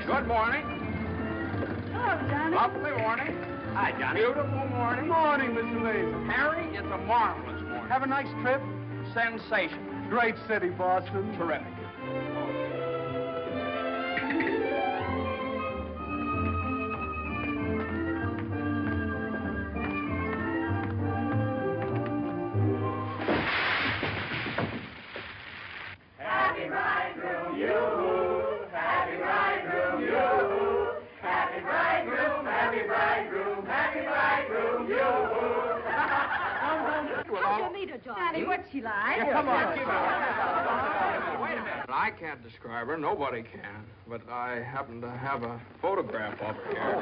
Good morning. Hello, Johnny. Lovely morning. Hi, Johnny. Beautiful morning. Morning, Mr. Mason. Harry, it's a marvelous morning. Have a nice trip? Sensation. Great city, Boston. Terrific. Happy bridegroom, you. Happy bridegroom, you. Happy bridegroom, happy bridegroom, happy bridegroom, you. How'd you meet her, Johnny? What's she like? Yeah, come on. Wait a minute. I can't describe her. Nobody can. But I happen to have a photograph of her here.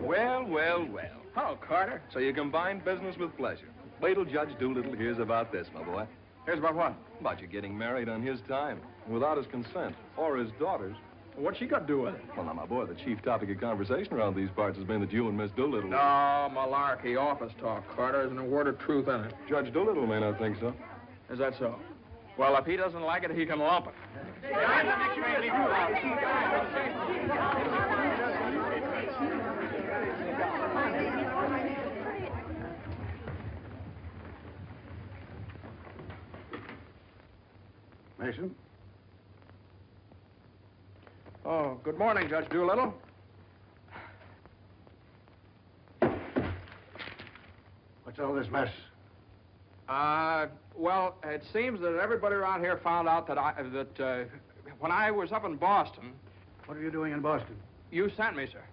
Well, well, well. Hello, Carter. So you combine business with pleasure. Wait till Judge Doolittle hears about this, my boy. Here's about what? About you getting married on his time, without his consent, or his daughter's. What's she got to do with it? Well, now, my boy, the chief topic of conversation around these parts has been that you and Miss Doolittle... No, malarkey, office talk, Carter. Isn't a word of truth in it. Judge Doolittle may not think so. Is that so? Well, if he doesn't like it, he can lump it. Mason? Oh, good morning, Judge Doolittle. What's all this mess? Well, it seems that everybody around here found out that when I was up in Boston... What are you doing in Boston? You sent me, sir.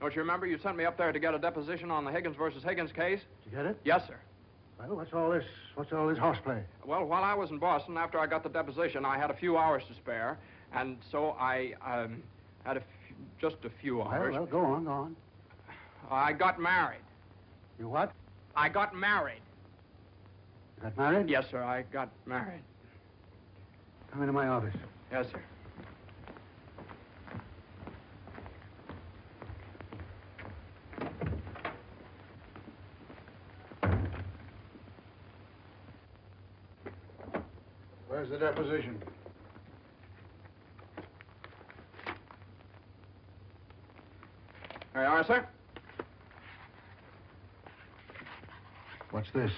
Don't you remember? You sent me up there to get a deposition on the Higgins versus Higgins case? Did you get it? Yes, sir. Well, what's all this horseplay? Well, while I was in Boston, after I got the deposition, I had a few hours to spare, and so I had just a few hours. Well, go on. I got married. You what? I got married. You got married? Yes, sir, I got married. Come into my office. Yes, sir. Where's the deposition? There you are, sir. What's this?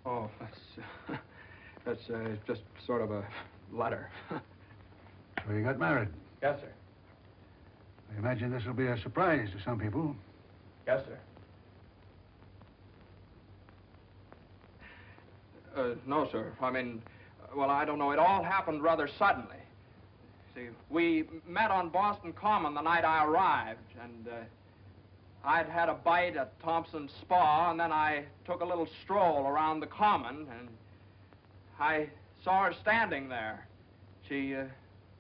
Oh, that's just sort of a letter. So you got married? Yes, sir. I imagine this will be a surprise to some people. Yes, sir. No, sir. I mean, well, I don't know. It all happened rather suddenly. See, we met on Boston Common the night I arrived, and I'd had a bite at Thompson's Spa, and then I took a little stroll around the Common, and I saw her standing there. She,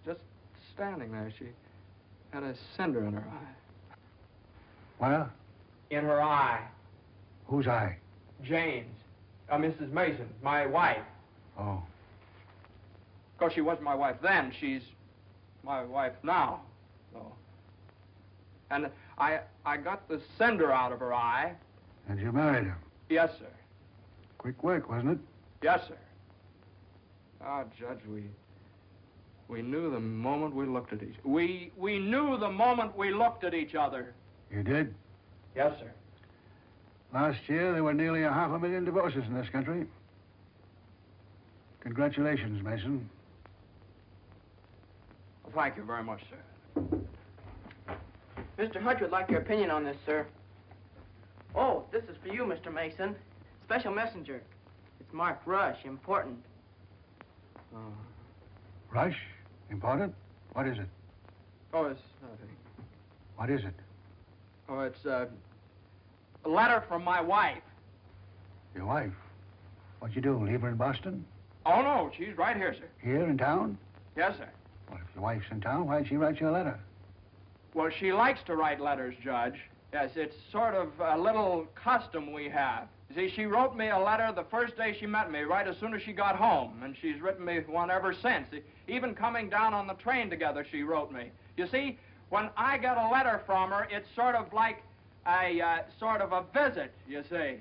just standing there. She had a cinder in her eye. Well? In her eye. Whose eye? Jane's. Mrs. Mason, my wife. Oh. Of course, she wasn't my wife then. She's my wife now. So. And I got the cinder out of her eye. And you married her? Yes, sir. Quick work, wasn't it? Yes, sir. Ah, Judge, we knew the moment we looked at each other. We knew the moment we looked at each other. You did? Yes, sir. Last year, there were nearly 500,000 divorces in this country. Congratulations, Mason. Well, thank you very much, sir. Mr. Hutch would like your opinion on this, sir. Oh, this is for you, Mr. Mason. Special messenger. It's marked Rush, important. Rush? Important? What is it? Oh, it's nothing. What is it? Oh, it's a letter from my wife. Your wife? What'd you do, leave her in Boston? Oh, no, she's right here, sir. Here in town? Yes, sir. Well, if your wife's in town, why'd she write you a letter? Well, she likes to write letters, Judge. Yes, it's sort of a little custom we have. You see, she wrote me a letter the first day she met me, right as soon as she got home, and she's written me one ever since. Even coming down on the train together, she wrote me. You see, when I get a letter from her, it's sort of like a visit, you see.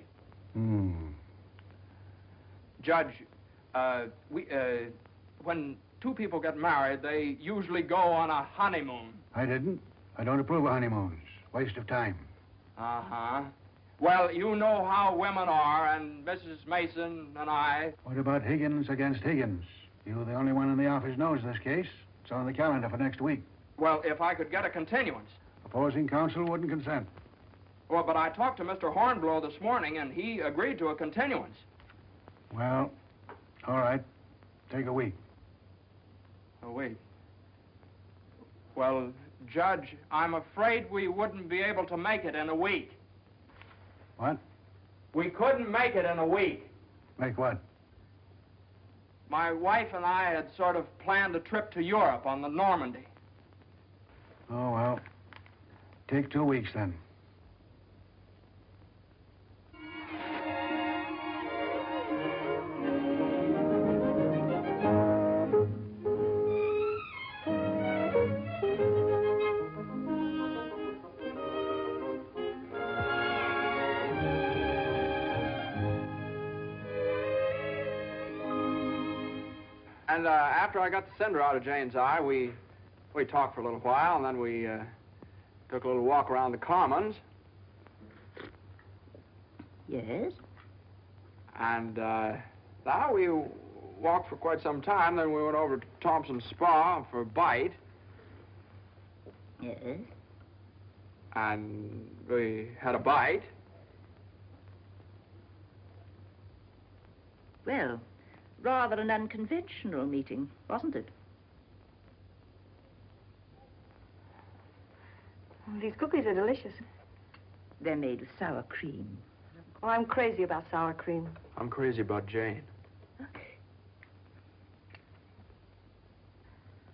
Judge, when two people get married, they usually go on a honeymoon. I didn't. I don't approve of honeymoons. Waste of time. Uh-huh. Well, you know how women are, and Mrs. Mason and I... What about Higgins against Higgins? You're the only one in the office knows this case. It's on the calendar for next week. Well, if I could get a continuance. Opposing counsel wouldn't consent. Well, but I talked to Mr. Hornblow this morning, and he agreed to a continuance. Well, all right. Take a week. A week? Well, Judge, I'm afraid we wouldn't be able to make it in a week. What? We couldn't make it in a week. Make what? My wife and I had sort of planned a trip to Europe on the Normandy. Oh, well. Take 2 weeks, then. And after I got the cinder out of Jane's eye, we talked for a little while, and then we took a little walk around the Commons. Yes? And now we walked for quite some time, then we went over to Thompson's Spa for a bite. Yes? And we had a bite. Well, rather an unconventional meeting, wasn't it? These cookies are delicious. They're made with sour cream. Oh, I'm crazy about sour cream. I'm crazy about Jane.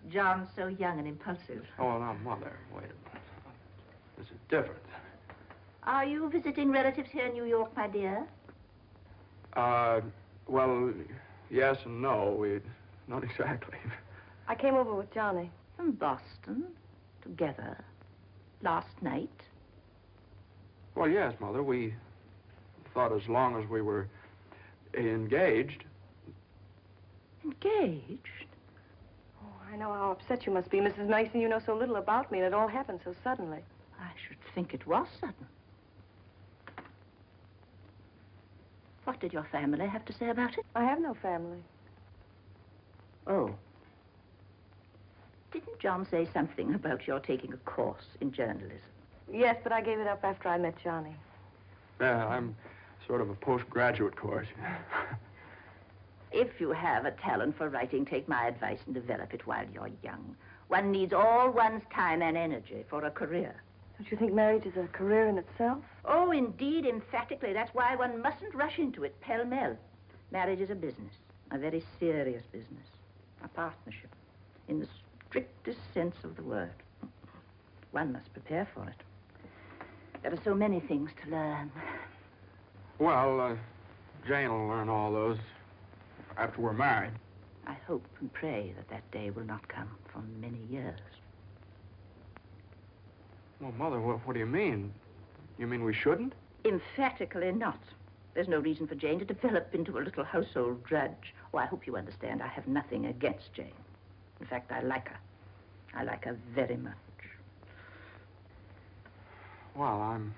John's so young and impulsive. Oh, now, Mother, wait a minute. This is different. Are you visiting relatives here in New York, my dear? Well, yes and no. Not exactly. I came over with Johnny. From Boston, together, last night. Well, yes, Mother. We thought as long as we were engaged. Engaged? Oh, I know how upset you must be, Mrs. Mason. You know so little about me, and it all happened so suddenly. I should think it was sudden. What did your family have to say about it? I have no family. Oh. Didn't John say something about your taking a course in journalism? Yes, but I gave it up after I met Johnny. Yeah, I'm sort of a postgraduate course. If you have a talent for writing, take my advice and develop it while you're young. One needs all one's time and energy for a career. Don't you think marriage is a career in itself? Oh, indeed, emphatically. That's why one mustn't rush into it pell-mell. Marriage is a business, a very serious business, a partnership, in the strictest sense of the word. One must prepare for it. There are so many things to learn. Well, Jane will learn all those after we're married. I hope and pray that that day will not come for many years. Well, Mother, what do you mean? You mean we shouldn't? Emphatically not. There's no reason for Jane to develop into a little household drudge. Oh, I hope you understand I have nothing against Jane. In fact, I like her. I like her very much. Well, I'm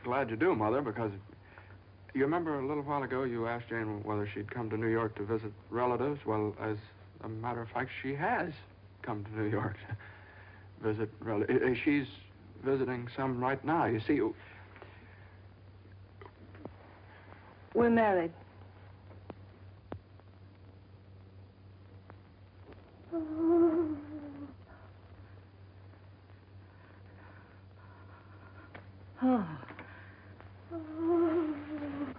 glad you do, Mother, because you remember a little while ago you asked Jane whether she'd come to New York to visit relatives? Well, as a matter of fact, she has come to New York to visit relatives. She's visiting some right now. You see, we're married. Oh.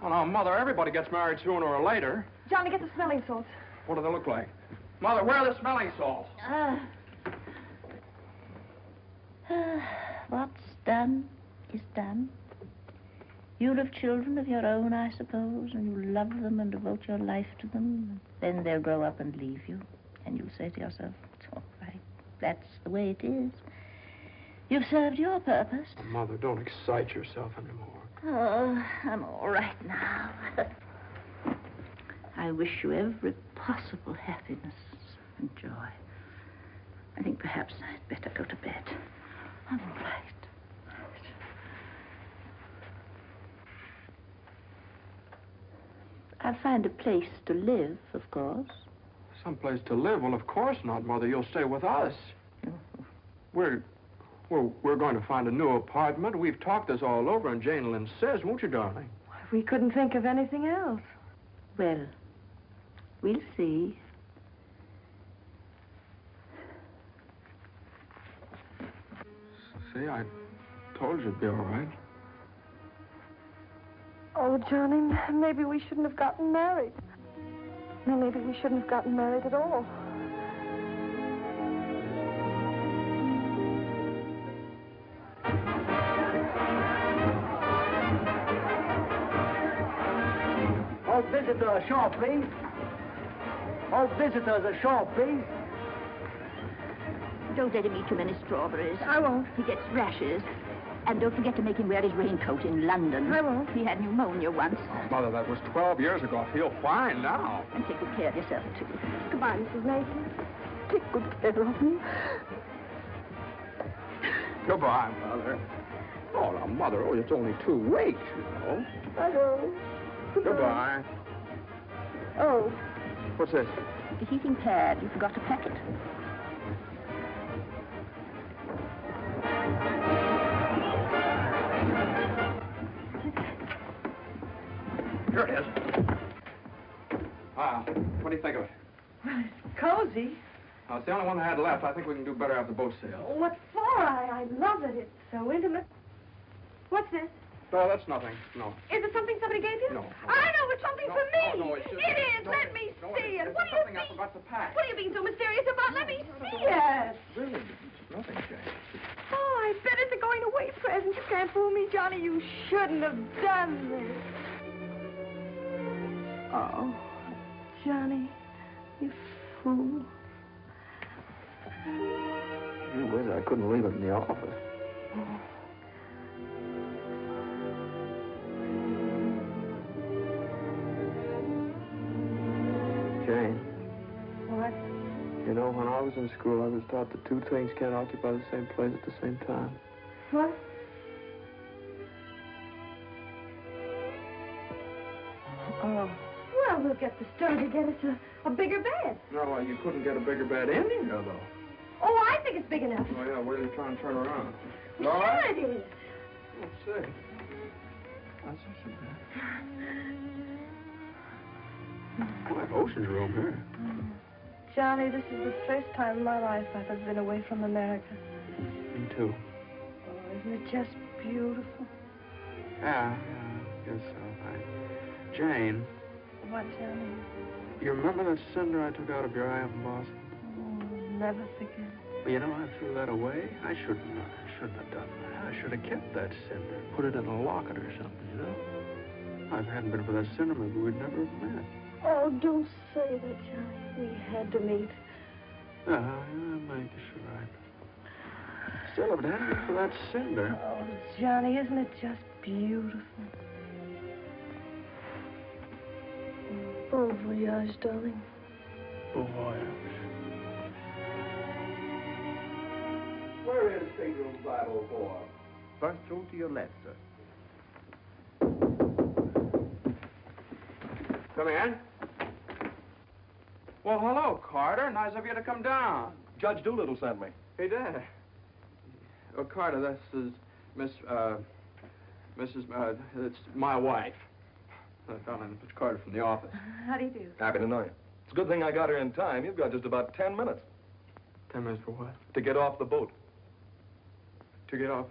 Oh, now, Mother, everybody gets married sooner or later. Johnny, get the smelling salts. What do they look like? Mother, where are the smelling salts? What's done is done. You'll have children of your own, I suppose, and you love them and devote your life to them. Then they'll grow up and leave you, and you'll say to yourself, it's all right. That's the way it is. You've served your purpose. Mother, don't excite yourself anymore. Oh, I'm all right now. I wish you every possible happiness and joy. I think perhaps I'd better go to bed. I'm all right. I'll find a place to live, of course. Someplace to live? Well, of course not, Mother. You'll stay with us. We're going to find a new apartment. We've talked this all over, and Jane will insist, won't you, darling? We couldn't think of anything else. Well, we'll see. See, I told you it'd be all right. Oh, Johnny, maybe we shouldn't have gotten married. No, maybe we shouldn't have gotten married at all. All visitors ashore, please. All visitors ashore, please. Don't let him eat too many strawberries. I won't. He gets rashes. And don't forget to make him wear his raincoat in London. I won't. He had pneumonia once. Oh, Mother, that was 12 years ago. He'll fine now. And take good care of yourself, too. Goodbye, Mrs. Mason. Take good care of him. Goodbye, Mother. Oh, now, Mother, it's only 2 weeks, you know. I know. Goodbye. Oh. What's this? The heating pad. You forgot to pack it. Here it is. What do you think of it? Well, it's cozy. It's the only one I had left. I think we can do better after boat sale. What for? I love it. It's so intimate. What's this? No, that's nothing. No. Is it something somebody gave you? No. I know it's something for me. No, it's just... It is. No, Let me no, see it. It's What do you something mean? I forgot to pack. What are you being so mysterious about? Let me see it. Really, it's nothing, Jane. Oh, I bet it's a going-away present. You can't fool me, Johnny. You shouldn't have done this. Oh, Johnny, you fool. Gee whiz, I couldn't leave it in the office. Jane. What? You know, when I was in school, I was taught that 2 things can't occupy the same place at the same time. What? Oh. Well, we'll get the store to get us a bigger bed. No, you couldn't get a bigger bed in here, though. Oh, I think it's big enough. Oh, yeah, where are you trying to turn around? Sure it is. Let's see. That's not so bad. Like ocean's room here. Johnny, this is the first time in my life I've ever been away from America. Me too. Oh, isn't it just beautiful? Yeah, I guess so. Jane. What, Johnny? You remember that cinder I took out of your eye up in Boston? Oh, never forget. Well, you know, I threw that away. I shouldn't have done that. I should have kept that cinder, put it in a locket or something, you know? If it hadn't been for that cinder, maybe we'd never have met. Oh, don't say that, Johnny. We had to meet. Maybe you're right. Still, if it hadn't been for that cinder... Oh, Johnny, isn't it just beautiful? Bon voyage, darling. Bon voyage. Where is stateroom 504? First room to your left, sir. Come in. Well, hello, Carter. Nice of you to come down. Judge Doolittle sent me. He did. Oh, Carter, this is it's my wife. Darling, it's Carter from the office. How do you do? Happy to know you. It's a good thing I got here in time. You've got just about 10 minutes 10 minutes for what? to get off the boat. To get off?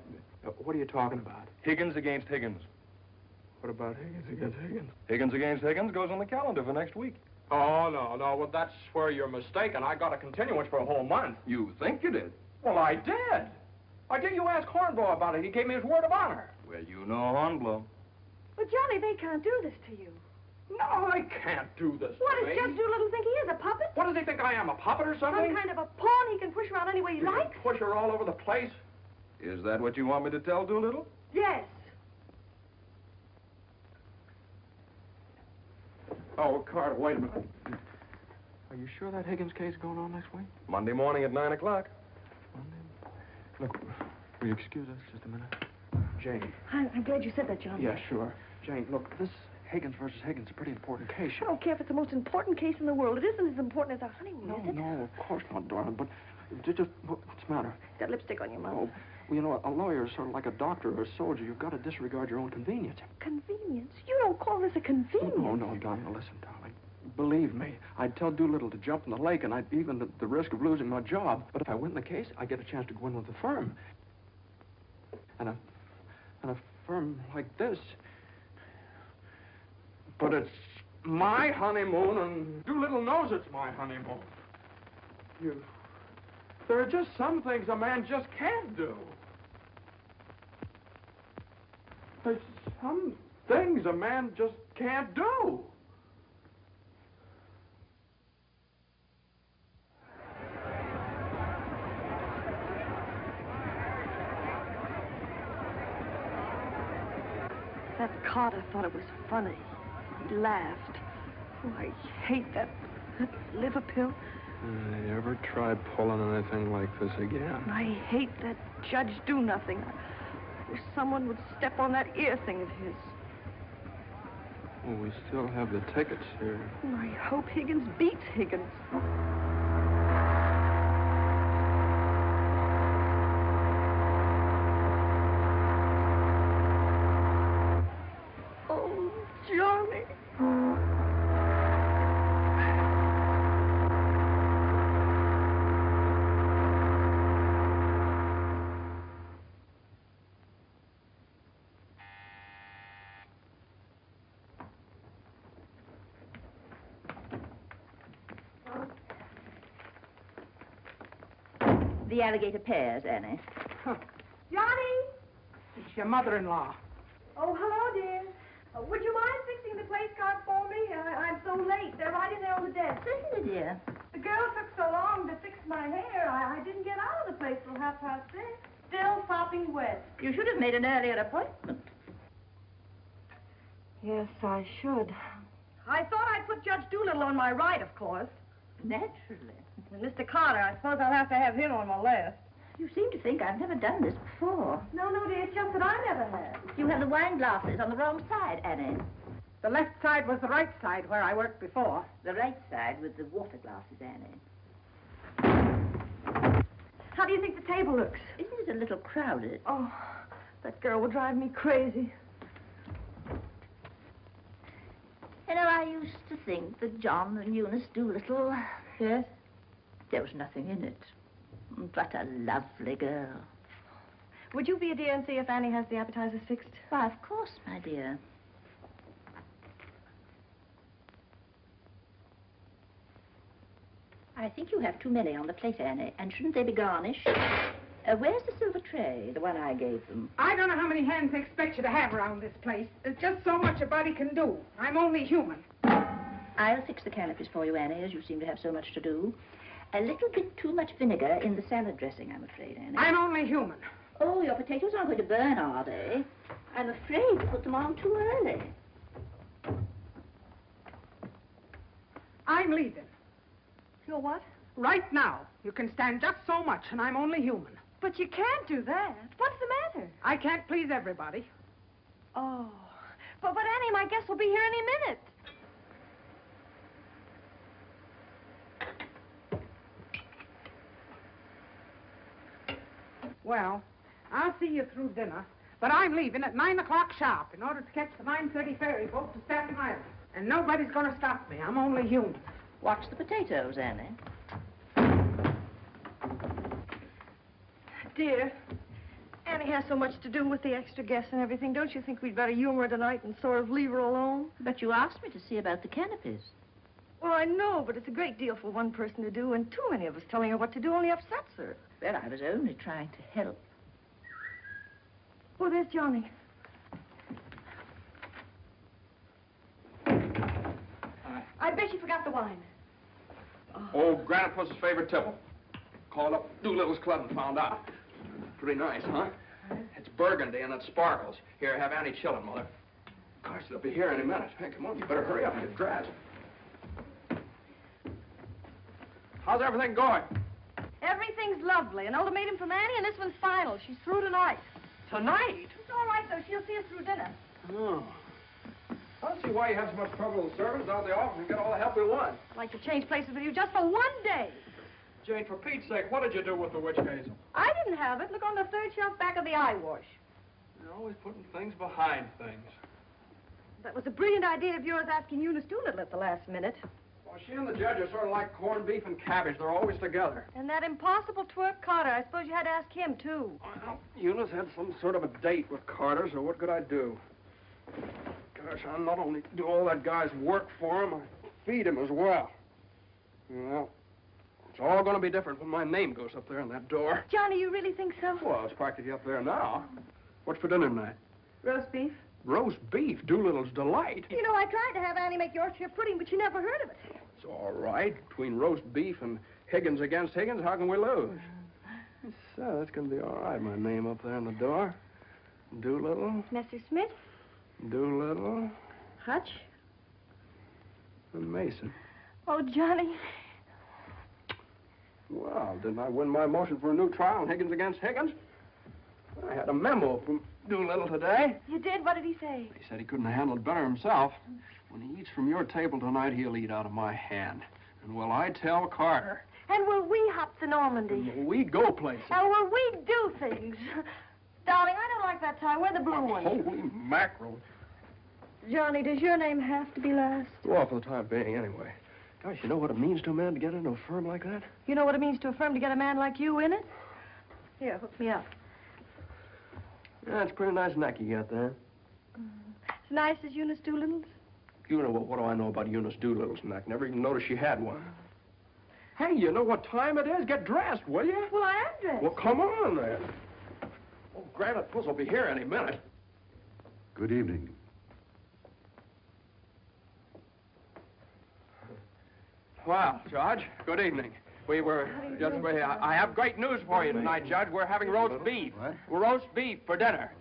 What are you talking about? Higgins against Higgins. What about Higgins against Higgins? Higgins against Higgins goes on the calendar for next week. Oh, no. Well, that's where you're mistaken. I got a continuance for a whole month. You think you did? Well, I did. You ask Hornblow about it. He gave me his word of honor. Well, you know Hornblow. But, Johnny, they can't do this to you. No, they can't do this What to does me. Judge Doolittle think he is, a puppet? What does he think I am, a puppet or something? Some kind of a pawn he can push around any way he You can likes? push her all over the place. Is that what you want me to tell Doolittle? Yes. Oh, Carter, wait a minute. Are you sure that Higgins case is going on next week? Monday morning at 9 o'clock. Monday? Look, will you excuse us just a minute? Jane. I'm glad you said that, John. Yeah, sure. Jane, look, this Higgins versus Higgins is a pretty important case. I don't care if it's the most important case in the world. It isn't as important as our honeymoon, No, is it? no, of course not, darling, but what's the matter? Got lipstick on your mouth. Oh, well, you know, a lawyer is sort of like a doctor or a soldier. You've got to disregard your own convenience. Convenience? You don't call this a convenience. No, darling, listen, darling. Believe me, I'd tell Doolittle to jump in the lake, and I'd even at the risk of losing my job. But if I win the case, I get a chance to go in with the firm. And a firm like this. But it's my honeymoon, and Doolittle knows it's my honeymoon. There are just some things a man just can't do. There's some things a man just can't do. That Carter thought it was funny. He laughed. Oh, I hate that liver pill. You ever tried pulling anything like this again? I hate that Judge do nothing. I wish someone would step on that ear thing of his. Well, we still have the tickets here. Oh, I hope Higgins beats Higgins. Oh, Johnny. The alligator pears, Annie. Johnny! It's your mother-in-law. Oh, hello, dear. Would you mind fixing the place cards for me? I'm so late. They're right in there on the desk. Certainly, dear. The girl took so long to fix my hair, I didn't get out of the place till 6:30. Still sopping wet. You should have made an earlier appointment. Yes, I should. I thought I'd put Judge Doolittle on my right, of course. Naturally. And Mr. Carter, I suppose I'll have to have him on my left. You seem to think I've never done this before. No, dear, it's just that I never have. You have the wine glasses on the wrong side, Annie. The left side was the right side where I worked before. The right side with the water glasses, Annie. How do you think the table looks? Isn't it a little crowded? Oh, that girl will drive me crazy. You know, I used to think that John and Eunice Doolittle... Yes? There was nothing in it. What a lovely girl. Would you be a dear and see if Annie has the appetizers fixed? Why, of course, my dear. I think you have too many on the plate, Annie, and shouldn't they be garnished? Where's the silver tray, the one I gave them? I don't know how many hands they expect you to have around this place. There's just so much a body can do. I'm only human. I'll fix the canopies for you, Annie, as you seem to have so much to do. A little bit too much vinegar in the salad dressing, I'm afraid, Annie. I'm only human. Oh, your potatoes aren't going to burn, are they? I'm afraid you put them on too early. I'm leaving. You're what? Right now. You can stand just so much, and I'm only human. But you can't do that. What's the matter? I can't please everybody. Oh. But Annie, my guest will be here any minute. Well, I'll see you through dinner, but I'm leaving at 9 o'clock sharp in order to catch the 9:30 ferry boat to Staten Island. And nobody's going to stop me. I'm only human. Watch the potatoes, Annie. Dear, Annie has so much to do with the extra guests and everything. Don't you think we'd better humor her tonight and sort of leave her alone? But you asked me to see about the canopies. Well, I know, but it's a great deal for one person to do, and too many of us telling her what to do only upsets her. Well, I was only trying to help. Oh, there's Johnny. I bet you forgot the wine. Oh, Grandpa's favorite tipple. Called up Doolittle's club and found out. Pretty nice, huh? It's burgundy and it sparkles. Here, have Annie chillin', Mother. Gosh, they'll be here any minute. Hey, come on, you better hurry up and get dressed. How's everything going? Everything's lovely. An ultimatum from Annie, and this one's final. She's through tonight. Tonight? It's all right, though. She'll see us through dinner. Oh. I don't see why you have so much trouble with servants out of the office and get all the help we want. I'd like to change places with you just for one day. Jane, for Pete's sake, what did you do with the witch hazel? I didn't have it. Look on the third shelf back of the eye wash. You're always putting things behind things. That was a brilliant idea of yours asking Eunice Doolittle at the last minute. Well, she and the judge are sort of like corned beef and cabbage. They're always together. And that impossible twerp Carter. I suppose you had to ask him, too. Well, Eunice had some sort of a date with Carter, so what could I do? Gosh, I not only do all that guy's work for him, I feed him as well. Well, it's all going to be different when my name goes up there on that door. Johnny, you really think so? Well, it's practically up there now. What's for dinner tonight? Roast beef. Roast beef, Doolittle's delight. You know, I tried to have Annie make Yorkshire pudding, but she never heard of it. It's all right. Between roast beef and Higgins against Higgins, how can we lose? So, that's going to be all right. My name up there on the door. Doolittle. Mr. Smith. Doolittle. Hutch. And Mason. Oh, Johnny. Well, didn't I win my motion for a new trial on Higgins against Higgins? I had a memo from Doolittle today. You did? What did he say? He said he couldn't have handled it better himself. When he eats from your table tonight, he'll eat out of my hand. And will I tell Carter? And will we hop to Normandy? And will we go places? And will we do things? Darling, I don't like that tie. Wear the blue one. Holy mackerel. Johnny, does your name have to be last? Well, for the time being, anyway. Gosh, you know what it means to a man to get into a firm like that? You know what it means to a firm to get a man like you in it? Here, hook me up. Yeah, it's a pretty nice neck you got there. As nice as Eunice Doolittle's? You know, what do I know about Eunice Doolittle's neck? Never even noticed she had one. Hey, you know what time it is? Get dressed, will you? Well, I am dressed. Well, come on, then. Oh, Granite Puss will be here any minute. Good evening. Well, Judge, good evening. We were just... I have great news for you tonight, Judge. We're having roast beef. What? Roast beef for dinner.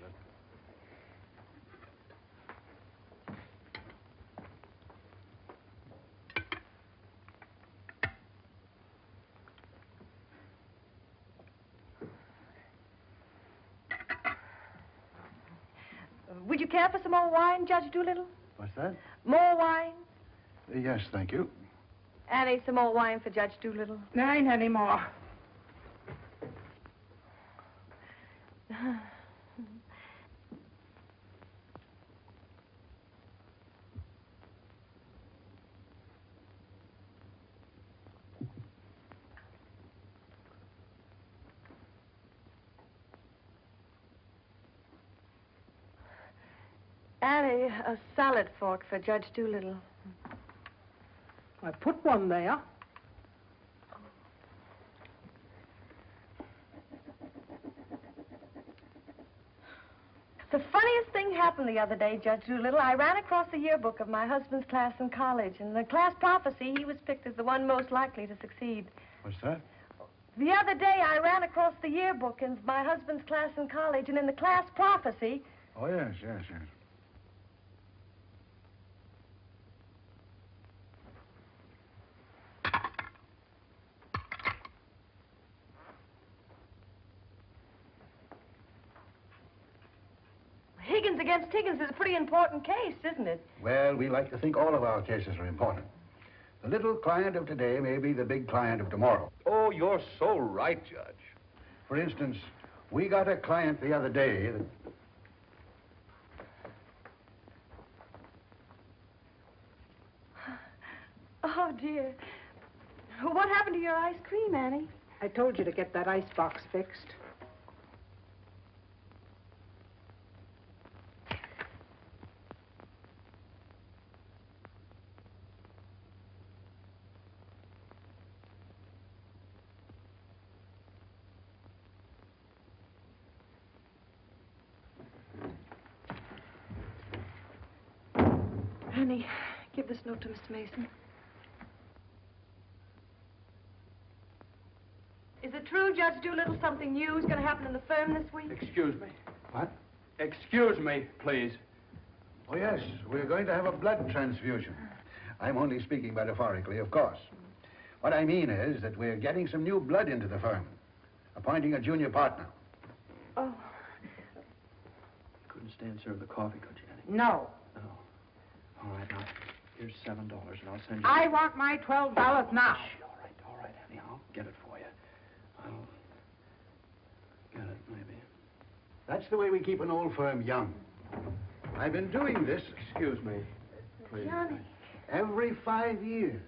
Would you care for some more wine, Judge Doolittle? What's that? More wine? Yes, thank you. Annie, some more wine for Judge Doolittle. There ain't any more. Annie, a salad fork for Judge Doolittle. I put one there. The funniest thing happened the other day, Judge Doolittle. I ran across the yearbook of my husband's class in college. In the class prophecy, he was picked as the one most likely to succeed. What's that? The other day, I ran across the yearbook in my husband's class in college, and in the class prophecy... Oh, yes, yes, yes. Higgins against Higgins is a pretty important case, isn't it? Well, we like to think all of our cases are important. The little client of today may be the big client of tomorrow. Oh, you're so right, Judge. For instance, we got a client the other day that... Oh, dear. What happened to your ice cream, Annie? I told you to get that ice box fixed. Annie, give this note to Mr. Mason. Is it true, Judge Doolittle, something new is going to happen in the firm this week? Excuse me. What? Excuse me, please. Oh, yes. We're going to have a blood transfusion. I'm only speaking metaphorically, of course. What I mean is that we're getting some new blood into the firm, appointing a junior partner. Oh. Couldn't stand serve the coffee, could you, Annie? No. No. All right, now, here's $7, and I'll send you... I want my $12 now. Shh, all right, Annie, I'll get it for you. I'll get it, maybe. That's the way we keep an old firm young. I've been doing this... Excuse me, please. Johnny. Every 5 years.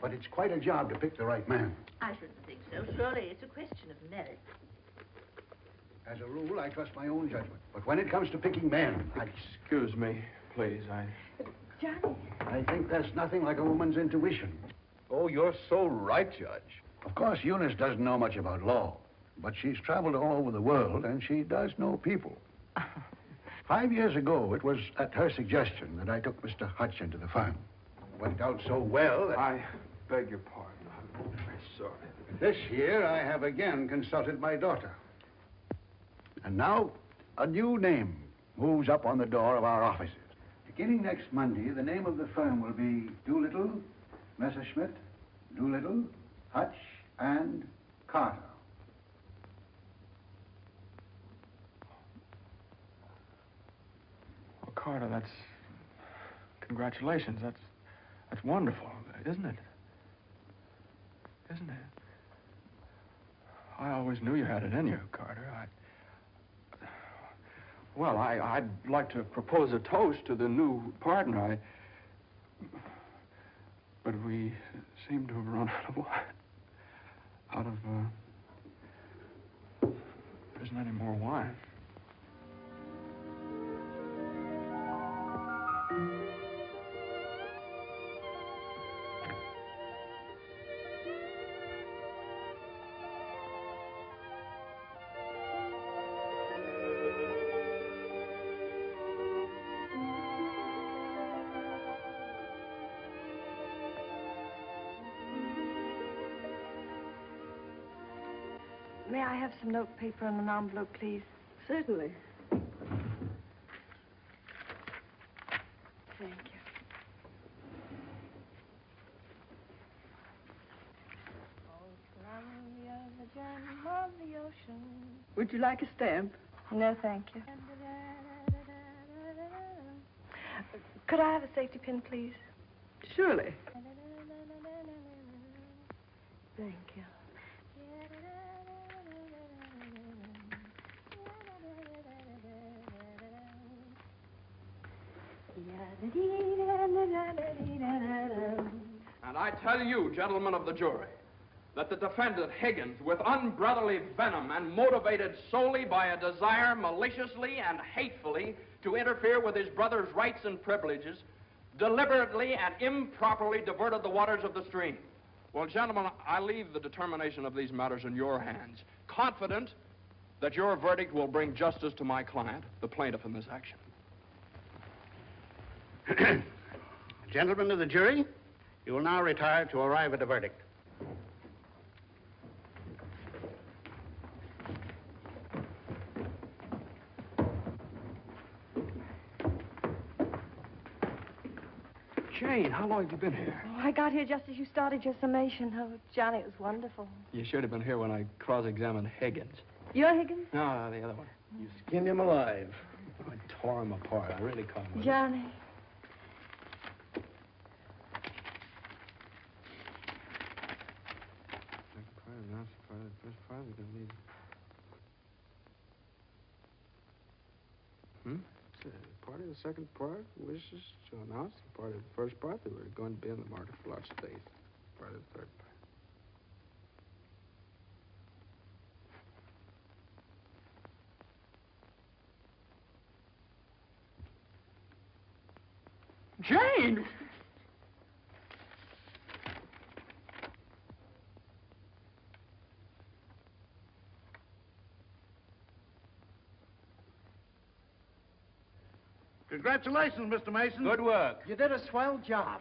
But it's quite a job to pick the right man. I shouldn't think so. Surely it's a question of merit. As a rule, I trust my own judgment. But when it comes to picking men, Excuse me, please, Johnny. I think there's nothing like a woman's intuition. Oh, you're so right, Judge. Of course, Eunice doesn't know much about law, but she's traveled all over the world, and she does know people. 5 years ago, it was at her suggestion that I took Mr. Hutch into the firm. It went out so well that... I beg your pardon. I'm very sorry. This year, I have again consulted my daughter. And now, a new name moves up on the door of our offices. Beginning next Monday, the name of the firm will be Doolittle, Messerschmitt, Doolittle, Hutch, and Carter. Well, Carter, that's... Congratulations. That's wonderful, isn't it? Isn't it? I always knew you had it in you, Carter. Well, I'd like to propose a toast to the new partner. But we seem to have run out of wine. There isn't any more wine. May I have some note paper and an envelope, please? Certainly. Thank you. Would you like a stamp? No, thank you. Could I have a safety pin, please? Surely. Thank you. And I tell you, gentlemen of the jury, that the defendant, Higgins, with unbrotherly venom and motivated solely by a desire maliciously and hatefully to interfere with his brother's rights and privileges, deliberately and improperly diverted the waters of the stream. Well, gentlemen, I leave the determination of these matters in your hands, confident that your verdict will bring justice to my client, the plaintiff in this action. Gentlemen of the jury, you will now retire to arrive at a verdict. Jane, how long have you been here? Oh, I got here just as you started your summation. Oh, Johnny, it was wonderful. You should have been here when I cross-examined Higgins. You're Higgins? No, the other one. You skinned him alive. I tore him apart. I really caught him. Johnny. Part of the second part wishes to announce the part of the first part that we're going to be in the market for large space. Part of the third part. Jane! Congratulations, Mr. Mason. Good work. You did a swell job.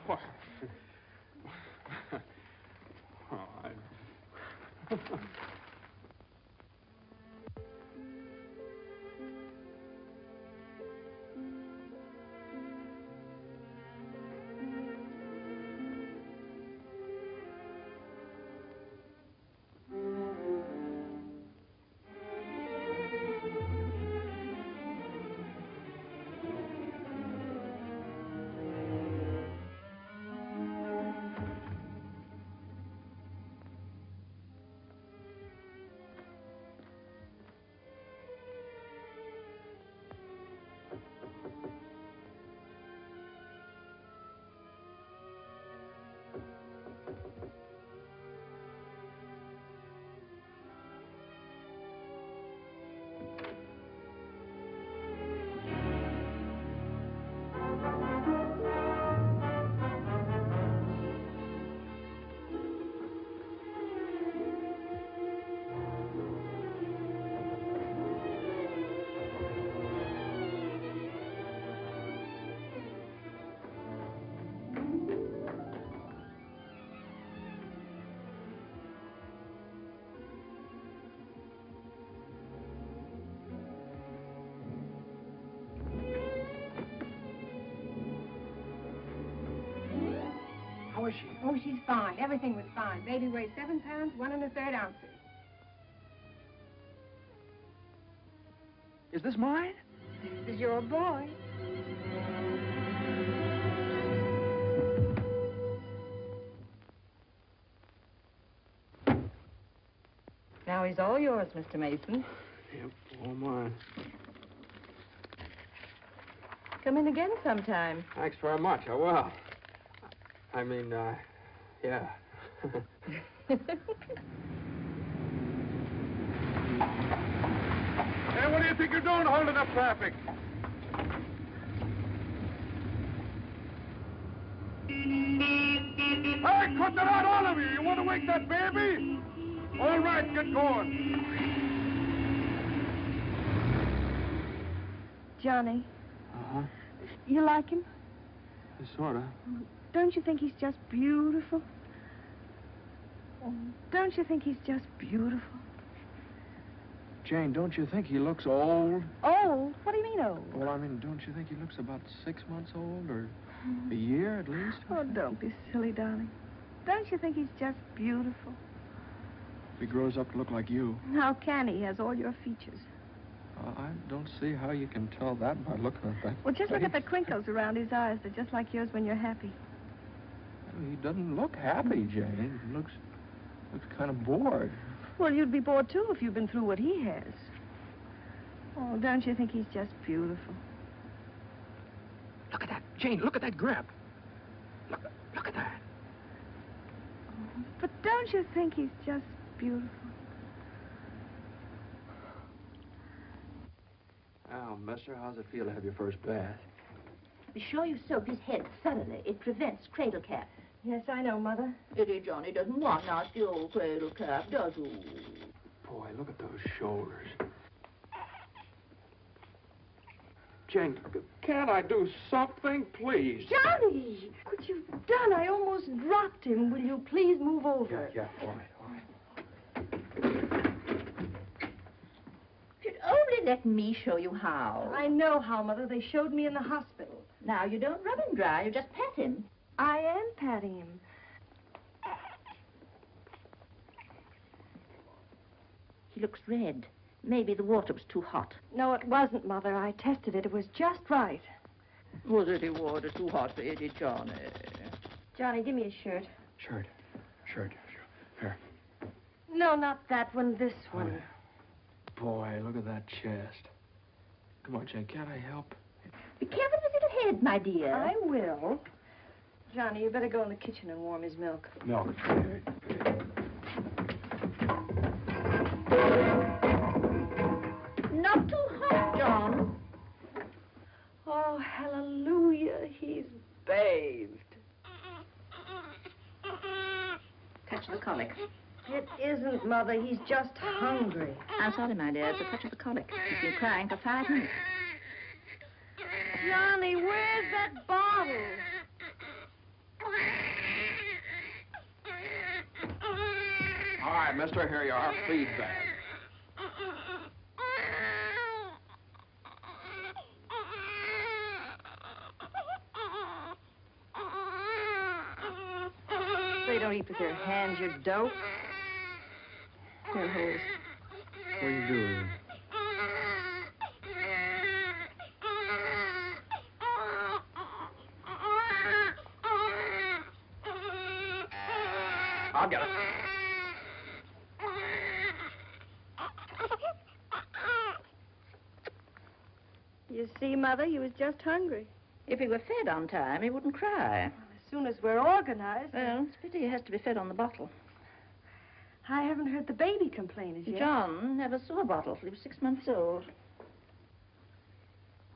she? Oh, she's fine. Everything was fine. Baby weighs 7 pounds, 1 1/3 ounces. Is this mine? This is your boy. Now he's all yours, Mr. Mason. Yep, all mine. Come in again sometime. Thanks very much. I will. I mean, yeah. Hey, what do you think you're doing holding up traffic? Hey, cut that out, all of you! You want to wake that baby? All right, get going. Johnny, Uh-huh. you like him? Sort of. Don't you think he's just beautiful? Don't you think he's just beautiful? Jane, don't you think he looks old? Old? What do you mean old? Well, I mean, don't you think he looks about 6 months old, or a year at least? Oh, don't be silly, darling. Don't you think he's just beautiful? If he grows up to look like you. How can he? He has all your features. I don't see how you can tell that by looking at that. Well, just look at the face. crinkles around his eyes. They're just like yours when you're happy. He doesn't look happy, Jane. He looks kind of bored. Well, you'd be bored, too, if you'd been through what he has. Oh, don't you think he's just beautiful? Look at that. Jane, look at that grip. Look at that. But don't you think he's just beautiful? Oh, mister, how's it feel to have your first bath? Be sure you soak his head thoroughly. It prevents cradle cap. Yes, I know, Mother. Eddie Johnny doesn't want nasty old cradle cap, does he? Boy, look at those shoulders. Jane, can't I do something, please? Johnny! What you've done, I almost dropped him. Will you please move over? Yeah, all right. You'd only let me show you how. I know how, Mother. They showed me in the hospital. Now, you don't rub him dry, you just pat him. I am patting him. He looks red. Maybe the water was too hot. No, it wasn't, Mother. I tested it. It was just right. Was it the water too hot for Eddie Johnny? Johnny, give me a shirt. Shirt. Here. No, not that one. This one. Boy, look at that chest. Come on, Jane, can't I help? Be careful with his little head, my dear. I will. Johnny, you better go in the kitchen and warm his milk. Milk. Not too hot, John. Oh, hallelujah. He's bathed. Touch the colic. It isn't, Mother. He's just hungry. I'm sorry, my dear. It's a touch of the colic. He's been crying for 5 minutes. Johnny, where's that bottle? All right, mister, here you are. Feed bag. They don't eat with their hands, you dope. Here, hold. What are you doing? I'll get it. You see, Mother, he was just hungry. If he were fed on time, he wouldn't cry. As soon as we're organized. Well, it's pity he has to be fed on the bottle. I haven't heard the baby complain as yet. John never saw a bottle till he was 6 months old.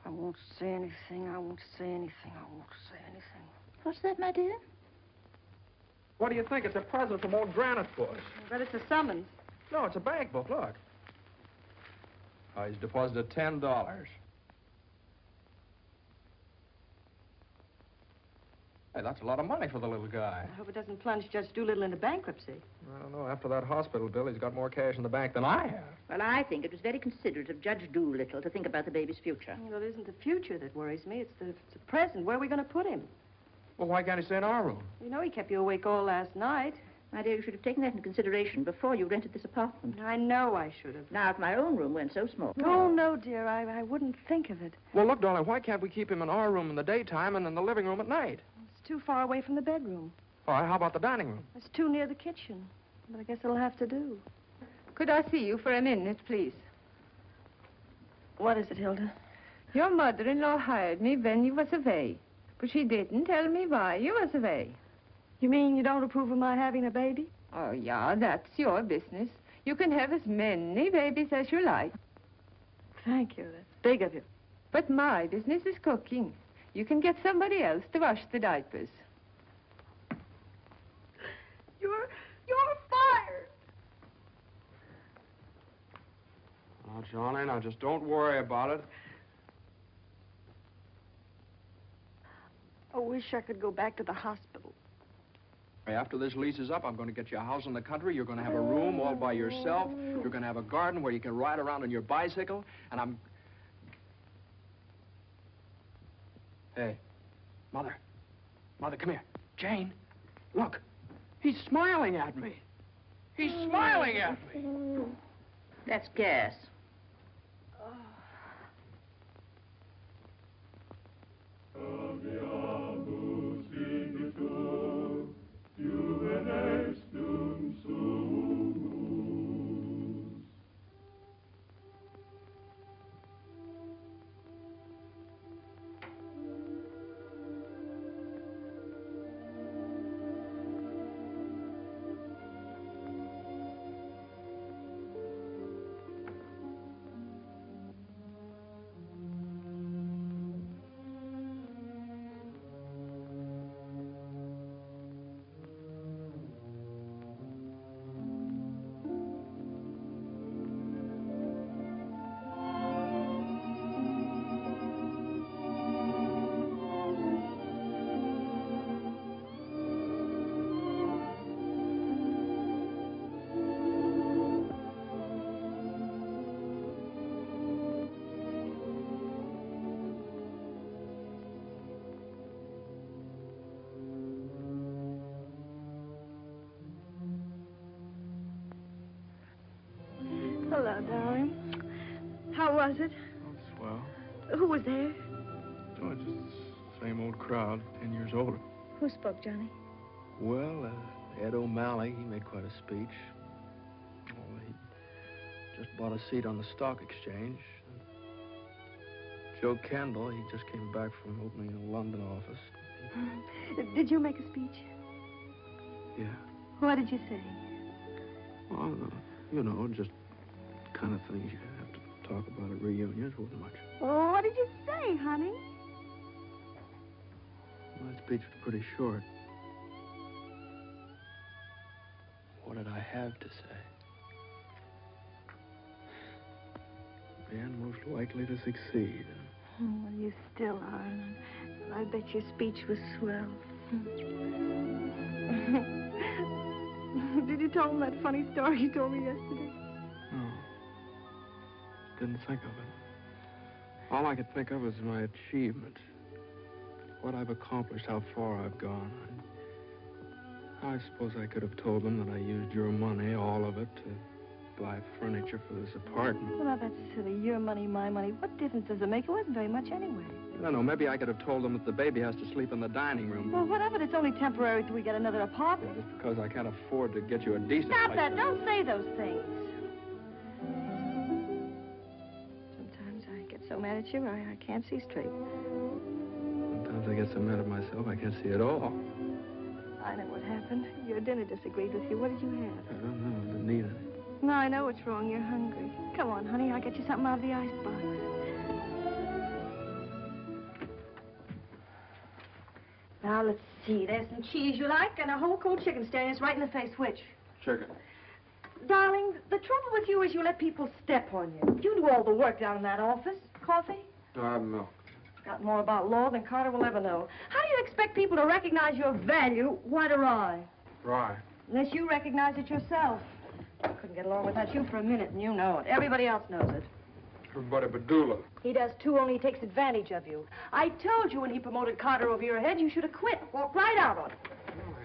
I won't say anything. I won't say anything. I won't say anything. What's that, my dear? What do you think? It's a present from old Granite Bush. I bet it's a summons. No, it's a bank book. Look. Oh, he's deposited $10. Hey, that's a lot of money for the little guy. I hope it doesn't plunge Judge Doolittle into bankruptcy. I don't know. After that hospital bill, he's got more cash in the bank than I have. Well, I think it was very considerate of Judge Doolittle to think about the baby's future. Well, it isn't the future that worries me. It's the present. Where are we going to put him? Well, why can't he stay in our room? You know he kept you awake all last night. My dear, you should have taken that into consideration before you rented this apartment. I know I should have. Now, if my own room weren't so small. Oh, no, dear. I wouldn't think of it. Well, look, darling, why can't we keep him in our room in the daytime and in the living room at night? It's too far away from the bedroom. All right, how about the dining room? It's too near the kitchen. But I guess it'll have to do. Could I see you for a minute, please? What is it, Hilda? Your mother-in-law hired me when you was away. But she didn't tell me why you was away. You mean you don't approve of my having a baby? Oh, yeah, that's your business. You can have as many babies as you like. Thank you. That's big of you. But my business is cooking. You can get somebody else to wash the diapers. You're fired. Now, Johnny, now just don't worry about it. I wish I could go back to the hospital. After this lease is up, I'm going to get you a house in the country. You're going to have a room all by yourself. You're going to have a garden where you can ride around on your bicycle. And I'm... Hey, Mother. Mother, come here. Jane, look. He's smiling at me. He's smiling at me. That's gas. Hello, darling. How was it? Oh, swell. Who was there? Oh, just the same old crowd, 10 years older. Who spoke, Johnny? Well, Ed O'Malley, he made quite a speech. Oh, he just bought a seat on the stock exchange. Joe Kendall, he just came back from opening a London office. Did you make a speech? Yeah. What did you say? Well, you know, just kind of things you have to talk about at reunions. Wasn't much. Oh, what did you say, honey? My speech was pretty short. What did I have to say? Man most likely to succeed. Oh, well, you still are. I bet your speech was swell. Did you tell him that funny story you told me yesterday? No. Didn't think of it. All I could think of was my achievements. What I've accomplished, how far I've gone. I suppose I could have told them that I used your money, all of it, to buy furniture for this apartment. Well, now, that's silly. Your money, my money. What difference does it make? It wasn't very much anyway. I don't know. Maybe I could have told them that the baby has to sleep in the dining room. Well, what of it? It's only temporary till we get another apartment. Just because I can't afford to get you a decent Stop place that. to Don't live. say those things. Sometimes I get so mad at you, I can't see straight. Sometimes I get so mad at myself, I can't see at all. I know what happened. Your dinner disagreed with you. What did you have? I don't know. I didn't eat any. No, I know what's wrong. You're hungry. Come on, honey. I'll get you something out of the icebox. Now, let's see. There's some cheese you like and a whole cold chicken staring us right in the face. Which? Chicken. Darling, the trouble with you is you let people step on you. You do all the work down in that office. Coffee? No. Got more about law than Carter will ever know. How do you expect people to recognize your value, white or rye? Rye. Unless you recognize it yourself. I couldn't get along without you for a minute, and you know it. Everybody else knows it. Everybody but Doolittle. He does too, only he takes advantage of you. I told you when he promoted Carter over your head, you should have quit. Walked right out on him.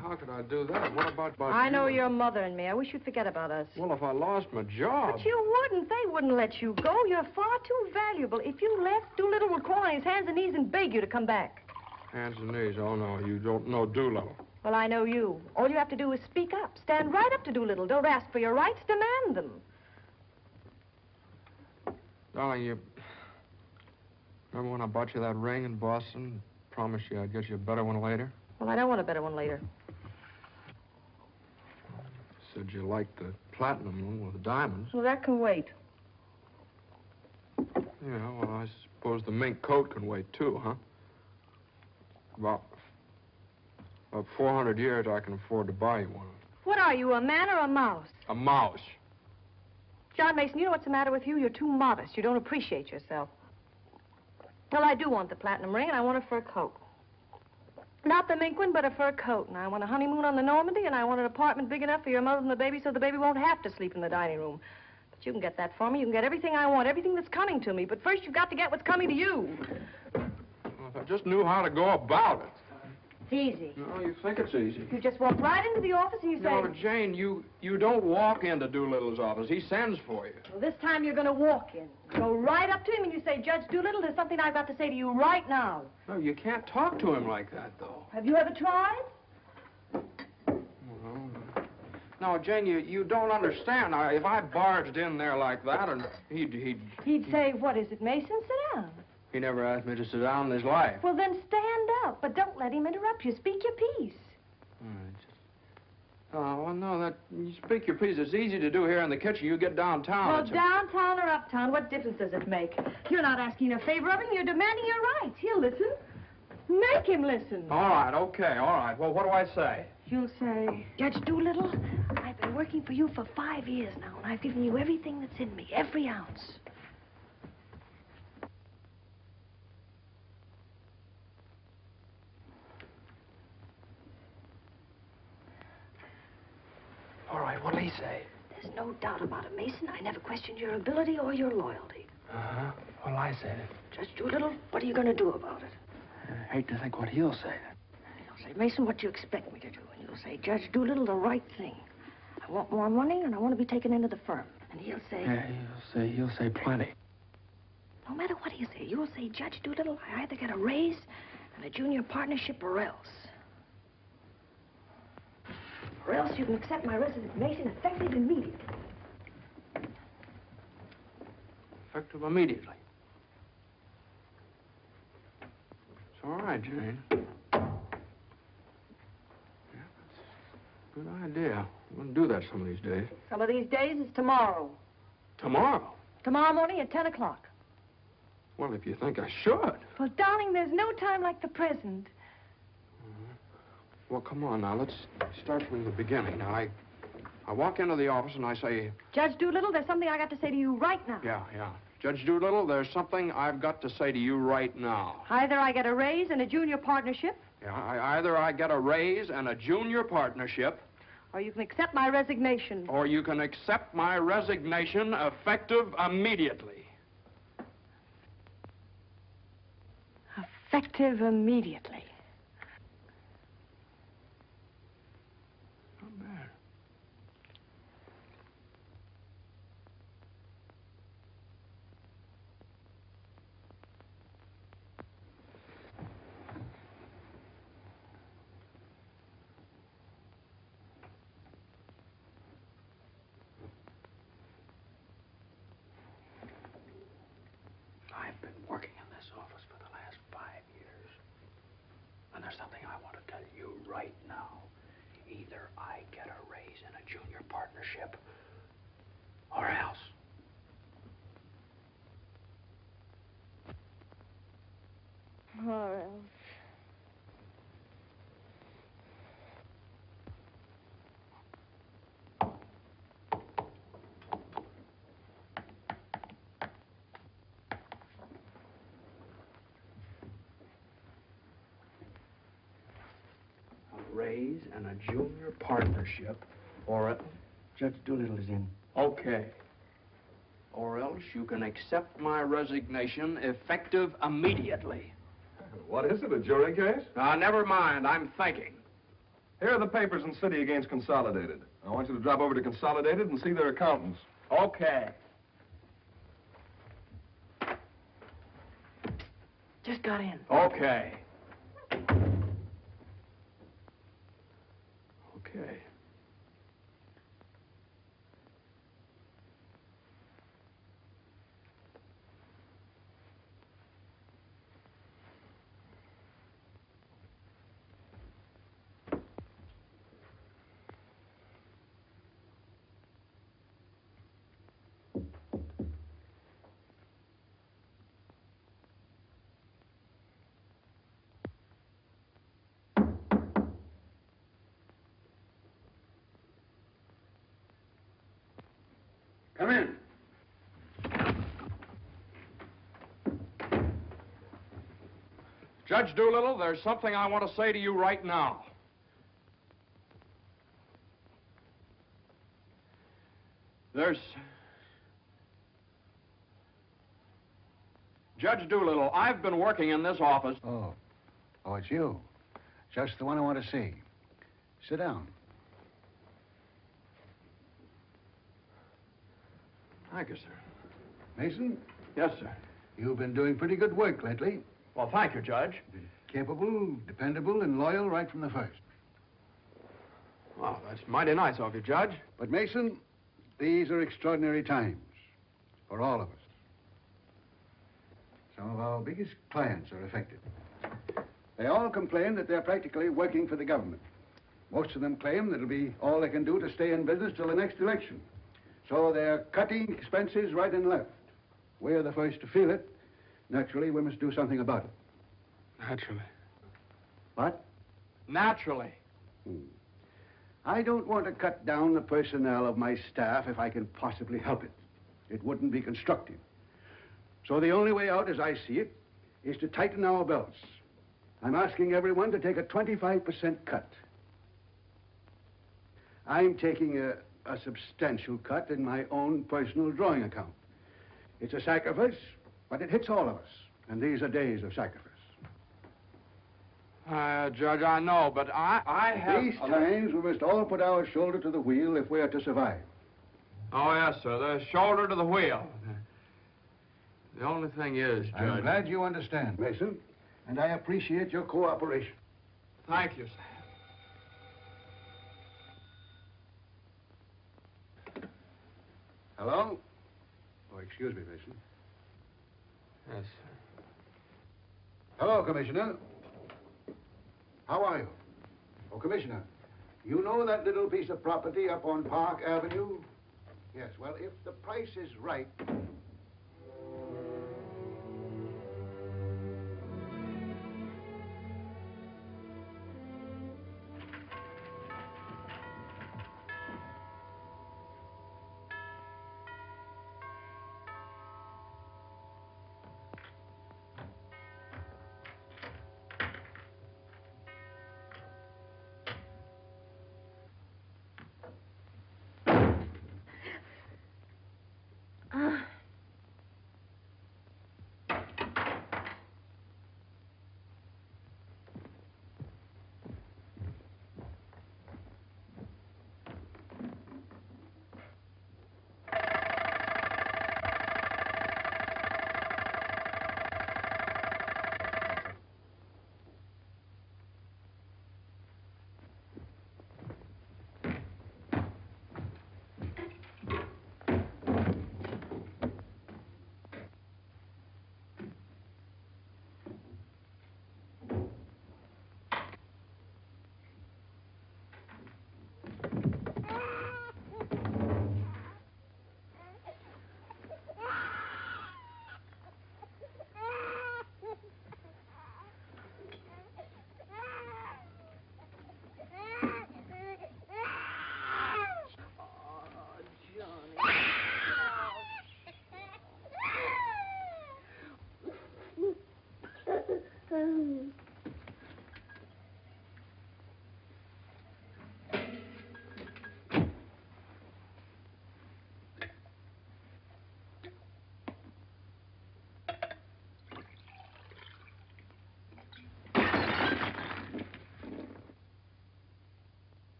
How could I do that? What about I know you? your mother and me. I wish you'd forget about us. Well, if I lost my job... But you wouldn't. They wouldn't let you go. You're far too valuable. If you left, Doolittle would crawl on his hands and knees and beg you to come back. Hands and knees? Oh, no, you don't know Doolittle. Well, I know you. All you have to do is speak up. Stand right up to Doolittle. Don't ask for your rights. Demand them. Darling, you... Remember when I bought you that ring in Boston? Promised you I'd get you a better one later? Well, I don't want a better one later. Said you liked the platinum one with the diamonds. Well, that can wait. Yeah, well, I suppose the mink coat can wait, too, huh? About 400 years, I can afford to buy you one. What are you, a man or a mouse? A mouse. John Mason, you know what's the matter with you? You're too modest. You don't appreciate yourself. Well, I do want the platinum ring, and I want a fur coat. Not the mink one, but a fur coat. And I want a honeymoon on the Normandy, and I want an apartment big enough for your mother and the baby so the baby won't have to sleep in the dining room. But you can get that for me. You can get everything I want, everything that's coming to me. But first, you've got to get what's coming to you. Well, if I just knew how to go about it. It's easy. No, you think it's easy. You just walk right into the office and you say... No, Jane, you don't walk into Doolittle's office. He sends for you. Well, this time you're going to walk in. Go right up to him and you say, Judge Doolittle, there's something I've got to say to you right now. No, you can't talk to him like that, though. Have you ever tried? Well, no, Jane, you don't understand. Now, if I barged in there like that, and He'd say, what is it, Mason? Sit down. He never asked me to sit down in his life. Well, then stand up, but don't let him interrupt you. Speak your piece. Oh, well, no, you speak your piece. It's easy to do here in the kitchen. You get downtown. Well, downtown or uptown, what difference does it make? You're not asking a favor of him. You're demanding your rights. He'll listen. Make him listen. All right, okay, all right. Well, what do I say? You'll say, Judge Doolittle, I've been working for you for 5 years now, and I've given you everything that's in me, every ounce. All right, what'll he say? There's no doubt about it, Mason. I never questioned your ability or your loyalty. Uh-huh. What'll I say then? Judge Doolittle, what are you going to do about it? I hate to think what he'll say. He'll say, Mason, what do you expect me to do? And you'll say, Judge Doolittle, the right thing. I want more money, and I want to be taken into the firm. And he'll say... Yeah, he'll say plenty. No matter what he'll say, you'll say, Judge Doolittle, I either get a raise and a junior partnership or else. Or else you can accept my resignation effective immediately. Effective immediately. It's all right, Jane. Yeah, that's a good idea. I'm going to do that some of these days. Some of these days is tomorrow. Tomorrow? Tomorrow morning at 10 o'clock. Well, if you think I should. Well, darling, there's no time like the present. Well, come on now. Let's start from the beginning. Now, I walk into the office and I say... Judge Doolittle, there's something I got to say to you right now. Yeah. Judge Doolittle, there's something I've got to say to you right now. Either I get a raise and a junior partnership... Yeah, either I get a raise and a junior partnership... Or you can accept my resignation. Or you can accept my resignation effective immediately. Effective immediately. Not bad. I've been working in this office for the last 5 years. And there's something I want to tell you right now. Either I get a raise in a junior partnership, or else. Or else. Raise and a junior partnership, or a... Judge Doolittle is in. Okay. or else you can accept my resignation effective immediately. What is it, a jury case? Never mind. I'm thinking. Here are the papers in City against Consolidated. I want you to drop over to Consolidated and see their accountants. Okay. Just got in. Okay. Okay. Come in. Judge Doolittle, there's something I want to say to you right now. Judge Doolittle, I've been working in this office. Oh, it's you. Just the one I want to see. Sit down. Thank you, sir. Mason, Yes, sir. you've been doing pretty good work lately. Well, thank you, Judge. Capable, dependable, and loyal right from the first. Well, that's mighty nice of you, Judge. But, Mason, these are extraordinary times for all of us. Some of our biggest clients are affected. They all complain that they're practically working for the government. Most of them claim that it'll be all they can do to stay in business till the next election. So they're cutting expenses right and left. We're the first to feel it. Naturally, we must do something about it. Naturally. What? Naturally. I don't want to cut down the personnel of my staff if I can possibly help it. It wouldn't be constructive. So the only way out, as I see it, is to tighten our belts. I'm asking everyone to take a 25% cut. I'm taking a substantial cut in my own personal drawing account. It's a sacrifice, but it hits all of us. And these are days of sacrifice. Judge, I know, but I have... These times, we must all put our shoulder to the wheel if we are to survive. Oh, yes, sir. The shoulder to the wheel. The only thing is, Judge... I'm glad you understand, Mason, and I appreciate your cooperation. Thank you, sir. Hello? Oh, excuse me, Mason. Yes, sir. Hello, Commissioner. How are you? Oh, Commissioner, you know that little piece of property up on Park Avenue? Yes, well, if the price is right...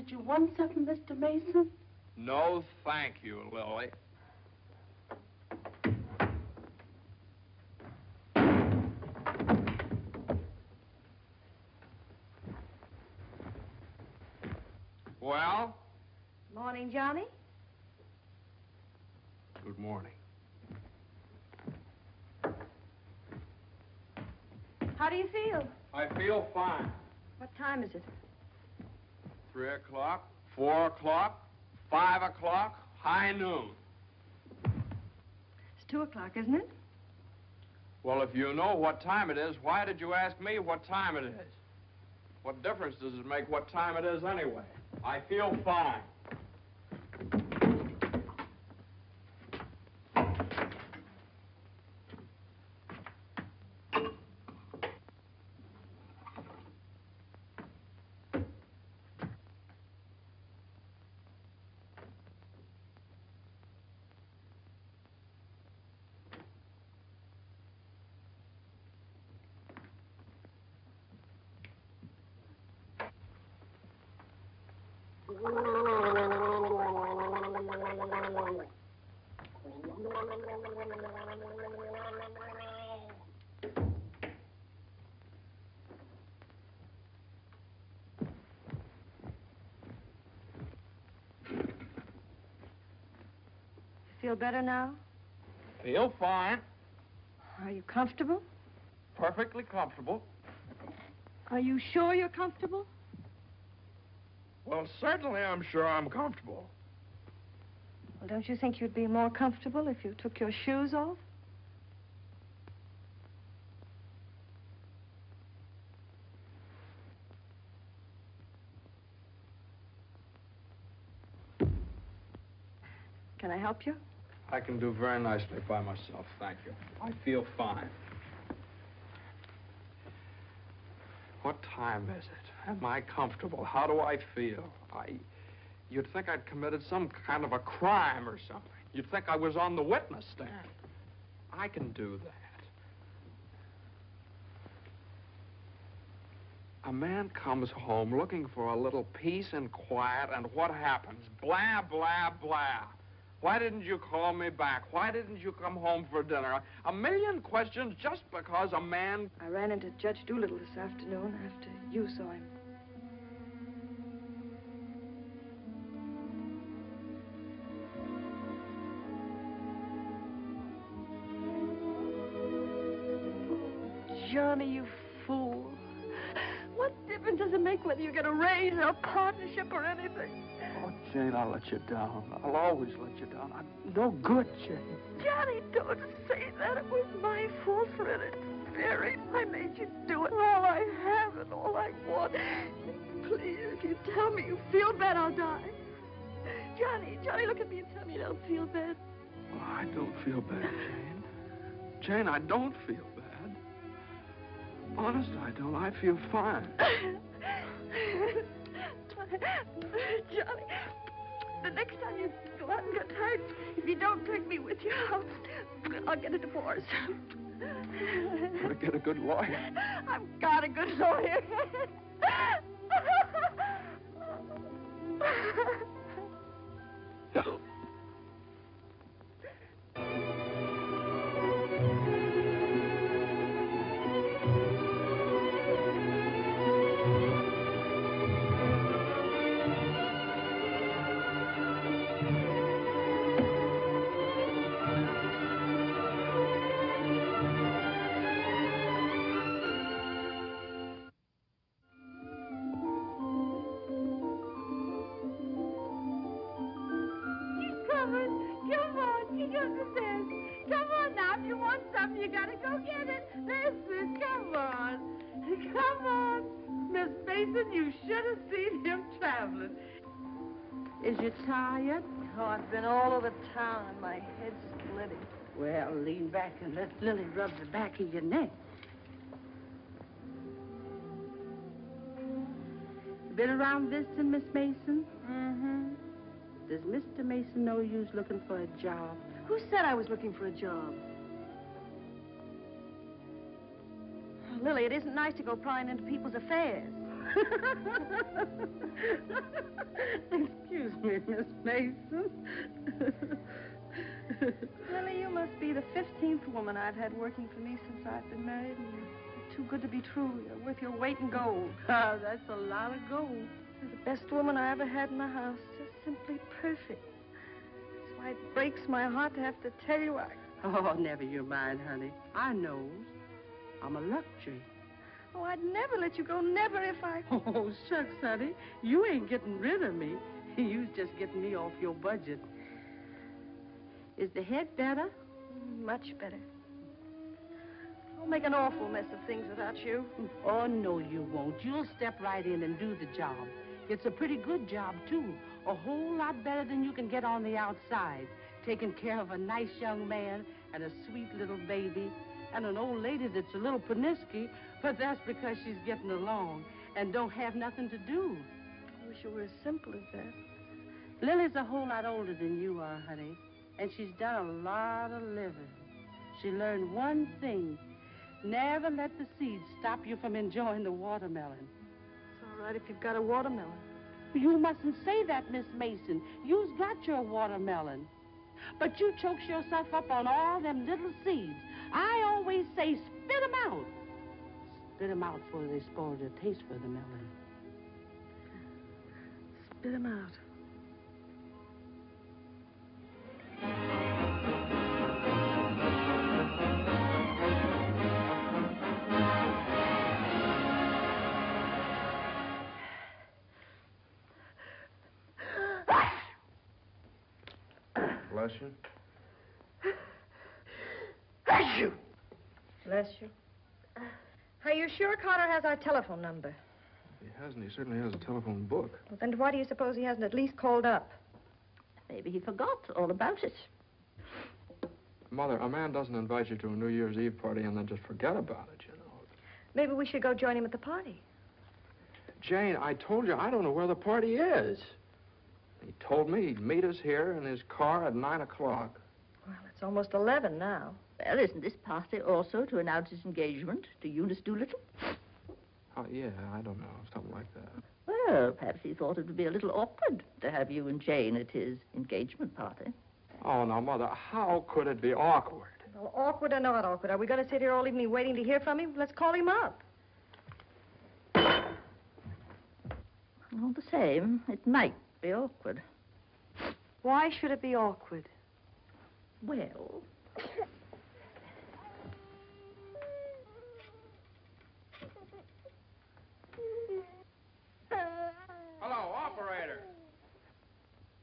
Did you want something, Mr. Mason? No, thank you, Lily. Well? Morning, Johnny. Good morning. How do you feel? I feel fine. What time is it? 3 o'clock, 4 o'clock, 5 o'clock, high noon. It's 2 o'clock, isn't it? Well, if you know what time it is, why did you ask me what time it is? What difference does it make what time it is anyway? I feel fine. Feel better now? Feel fine. Are you comfortable? Perfectly comfortable. Are you sure you're comfortable? Well, certainly I'm sure I'm comfortable. Well, don't you think you'd be more comfortable if you took your shoes off? Can I help you? I can do very nicely by myself, thank you. I feel fine. What time is it? Am I comfortable? How do I feel? You'd think I'd committed some kind of a crime or something. You'd think I was on the witness stand. I can do that. A man comes home looking for a little peace and quiet, and what happens? Blah, blah, blah. Why didn't you call me back? Why didn't you come home for dinner? A million questions just because a man... I ran into Judge Doolittle this afternoon after you saw him. Johnny, you fool. What difference does it make whether you get a raise or a partnership or anything? Oh, Jane, I'll let you down. I'll always let you down. I'm no good, Jane. Johnny, don't say that. It was my fault for interfering. I made you do it. All I have and all I want. Please, if you tell me you feel bad, I'll die. Johnny, look at me and tell me you don't feel bad. Oh, I don't feel bad, Jane. Jane, I don't feel bad. Honest, I don't. I feel fine. Johnny, the next time you go out and get hurt, if you don't take me with you, I'll get a divorce. Gotta get a good lawyer. I've got a good lawyer. No. Is you tired? Oh, I've been all over town and my head's splitting. Well, lean back and let Lily rub the back of your neck. You been around visiting, Miss Mason? Mm-hmm. Does Mr. Mason know you was looking for a job? Who said I was looking for a job? Oh, Lily, it isn't nice to go prying into people's affairs. Excuse me, Miss Mason. Lily, you must be the 15th woman I've had working for me since I've been married, and you're too good to be true. You're worth your weight in gold. Ah, that's a lot of gold. You're the best woman I ever had in the house. Just simply perfect. That's why it breaks my heart to have to tell you Oh, never you mind, honey. I knows. I'm a luxury. Oh, I'd never let you go, never if I... Oh, shucks, honey. You ain't getting rid of me. You's just getting me off your budget. Is the head better? Much better. I'll make an awful mess of things without you. Oh, no, you won't. You'll step right in and do the job. It's a pretty good job, too. A whole lot better than you can get on the outside. Taking care of a nice young man and a sweet little baby and an old lady that's a little pernisky, but that's because she's getting along and don't have nothing to do. I wish it were as simple as that. Lily's a whole lot older than you are, honey, and she's done a lot of living. She learned one thing. Never let the seeds stop you from enjoying the watermelon. It's all right if you've got a watermelon. You mustn't say that, Miss Mason. You's got your watermelon. But you chokes yourself up on all them little seeds. I always say spit them out. Spit them out before they spoil their taste for the melon. Spit them out. Bless you. Bless you. Bless you. Are you sure Carter has our telephone number? If he hasn't, he certainly has a telephone book. Well, then why do you suppose he hasn't at least called up? Maybe he forgot all about it. Mother, a man doesn't invite you to a New Year's Eve party and then just forget about it, you know. Maybe we should go join him at the party. Jane, I told you I don't know where the party is. He told me he'd meet us here in his car at 9 o'clock. Well, it's almost 11 now. Well, isn't this party also to announce his engagement to Eunice Doolittle? Oh, yeah, I don't know, something like that. Well, perhaps he thought it would be a little awkward to have you and Jane at his engagement party. Oh, now, Mother, how could it be awkward? Well, awkward or not awkward, are we going to sit here all evening waiting to hear from him? Let's call him up. All the same, it might be awkward. Why should it be awkward? Well... Hello, operator.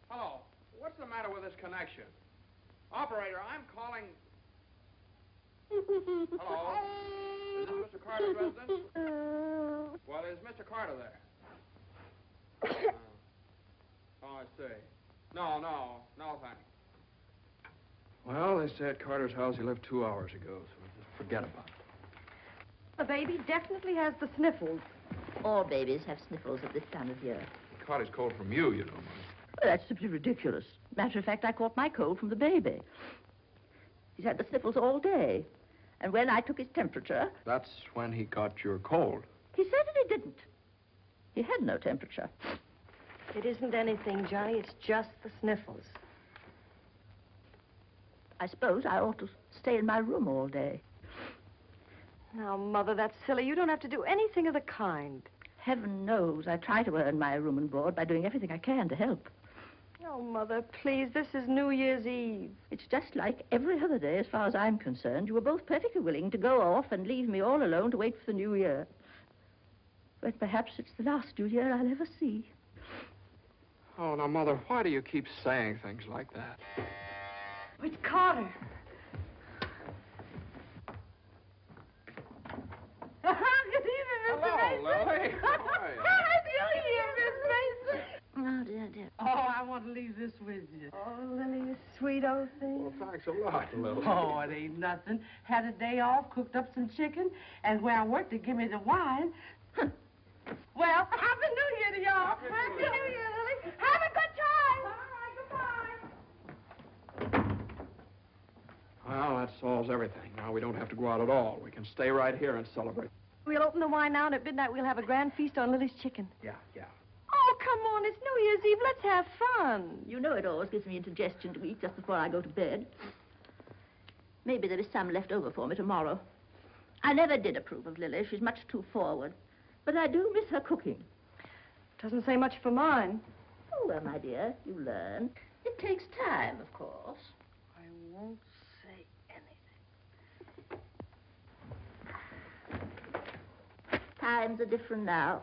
Hello. What's the matter with this connection? Operator, I'm calling... Hello? Is this Mr. Carter's residence? Well, is Mr. Carter there? Oh, I see. No, thanks. Well, they say at Carter's house he left 2 hours ago, so just forget about it. The baby definitely has the sniffles. All babies have sniffles at this time of year. He caught his cold from you, you know, Mother. Well, that's simply ridiculous. Matter of fact, I caught my cold from the baby. He's had the sniffles all day. And when I took his temperature... That's when he caught your cold. He certainly didn't. He had no temperature. It isn't anything, Johnny. It's just the sniffles. I suppose I ought to stay in my room all day. Now, Mother, that's silly. You don't have to do anything of the kind. Heaven knows I try to earn my room and board by doing everything I can to help. Oh, Mother, please, this is New Year's Eve. It's just like every other day as far as I'm concerned. You were both perfectly willing to go off and leave me all alone to wait for the New Year. But perhaps it's the last New Year I'll ever see. Oh, now, Mother, why do you keep saying things like that? It's Carter. Good evening, Mr. Mason. Hello, Lily. How are you? Happy New Year, Miss Mason. Oh, dear. Oh, I want to leave this with you. Oh, Lily, you sweet old thing. Well, thanks a lot, Lily. Oh, it ain't nothing. Had a day off, cooked up some chicken, and where I worked, they give me the wine. Well, Happy New Year to y'all. Happy New Year. New Year, Lily. Have a good time. All right, goodbye. Well, that solves everything. Now we don't have to go out at all. We can stay right here and celebrate. We'll open the wine now, and at midnight we'll have a grand feast on Lily's chicken. Yeah. Oh, come on. It's New Year's Eve. Let's have fun. You know it always gives me indigestion to eat just before I go to bed. Maybe there is some left over for me tomorrow. I never did approve of Lily. She's much too forward. But I do miss her cooking. Doesn't say much for mine. Oh, well, my dear, you learn. It takes time, of course. I won't say anything. Times are different now.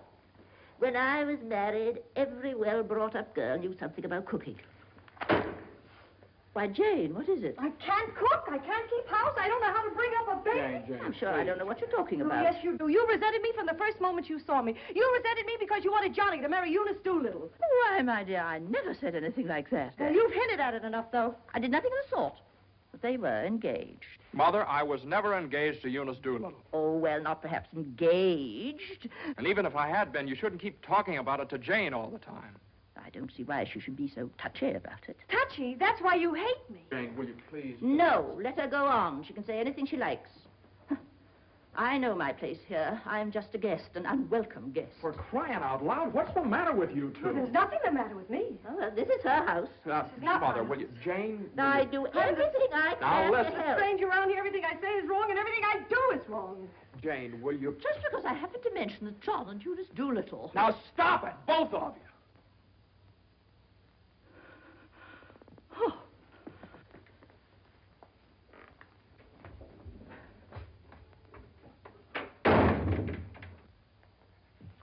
When I was married, every well-brought-up girl knew something about cooking. Why, Jane, what is it? I can't cook. I can't keep house. I don't know how to bring up a baby. Jane, I'm sure I don't know what you're talking about. Yes, you do. You resented me from the first moment you saw me. You resented me because you wanted Johnny to marry Eunice Doolittle. Why, my dear, I never said anything like that. Well, you've hinted at it enough, though. I did nothing of the sort. But they were engaged. Mother, I was never engaged to Eunice Doolittle. Oh, well, not perhaps engaged. And even if I had been, you shouldn't keep talking about it to Jane all the time. I don't see why she should be so touchy about it. Touchy? That's why you hate me. Jane, will you please? No, let her go on. She can say anything she likes. I know my place here. I'm just a guest, an unwelcome guest. For crying out loud, what's the matter with you two? Well, there's nothing the matter with me. Oh, well, this is her house. Mother, will you... Jane... I do everything I Now, can listen. to help. Strange around here, everything I say is wrong, and everything I do is wrong. Jane, will you... Just because I happened to mention that John and Eunice Doolittle... Now, stop it, both of you.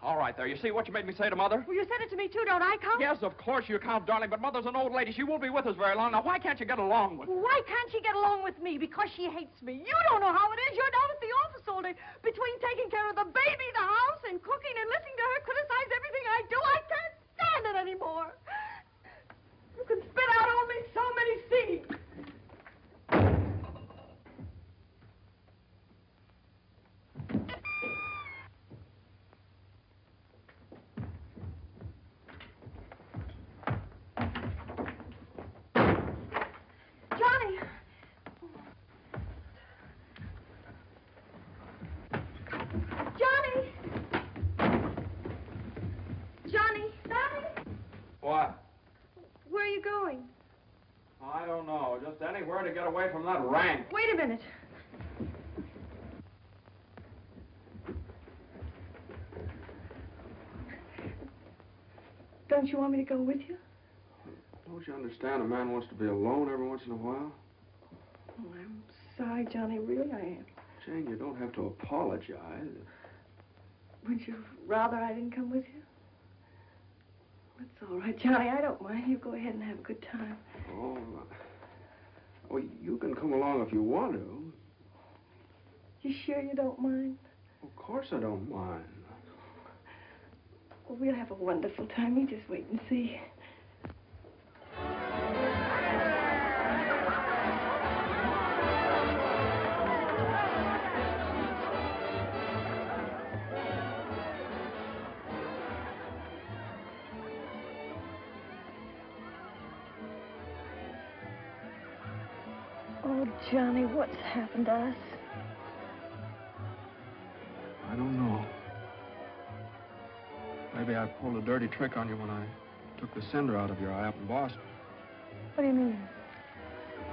All right, there. You see what you made me say to Mother? Well, you said it to me, too. Don't I count? Yes, of course you count, darling, but Mother's an old lady. She won't be with us very long. Now, why can't you get along with her? Why can't she get along with me? Because she hates me. You don't know how it is. You're down at the office all day. Between taking care of the baby, the house, and cooking and listening to her criticize everything I do, I can't stand it anymore. You can spit out only so many seeds. Johnny! Johnny! Johnny! Johnny! What? Where are you going? I don't know. Just anywhere to get away from that rank. Wait a minute. Don't you want me to go with you? Don't you understand a man wants to be alone every once in a while? Oh, I'm sorry, Johnny. Really, I am. Jane, you don't have to apologize. Would you rather I didn't come with you? That's all right, Johnny. I don't mind. You go ahead and have a good time. Oh, well, you can come along if you want to. You sure you don't mind? Of course I don't mind. Well, we'll have a wonderful time. You just wait and see. Oh, Johnny, what's happened to us? I don't know. Maybe I pulled a dirty trick on you when I took the cinder out of your eye up in Boston. What do you mean?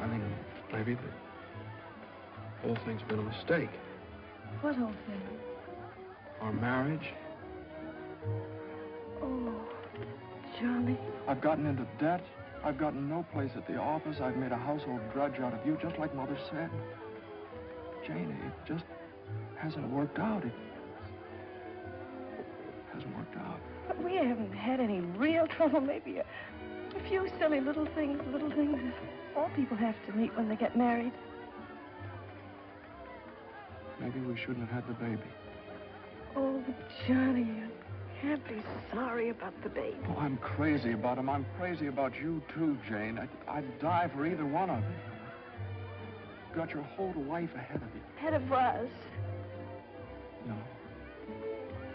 I think maybe the whole thing's been a mistake. What whole thing? Our marriage. Oh, Johnny. I've gotten into debt. I've gotten no place at the office. I've made a household drudge out of you, just like Mother said. Jane, it just hasn't worked out. It hasn't worked out. But we haven't had any real trouble. Maybe a few silly little things that all people have to meet when they get married. Maybe we shouldn't have had the baby. Oh, Johnny, you can't be sorry about the baby. Oh, I'm crazy about him. I'm crazy about you, too, Jane. I'd die for either one of you. You've got your whole life ahead of you. Ahead of us. No.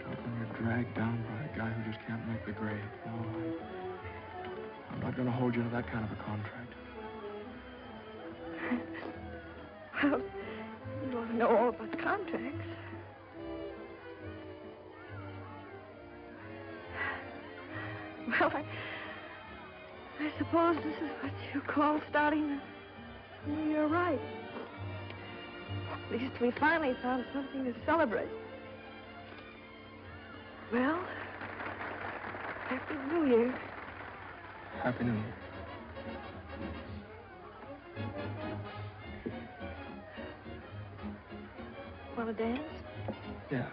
Not when you're dragged down by a guy who just can't make the grade. No, I'm not going to hold you to that kind of a contract. Well, you don't know all about contracts. suppose this is what you call starting the new year right. At least we finally found something to celebrate. Well, Happy New Year. Happy New Year. Want to dance? Yeah.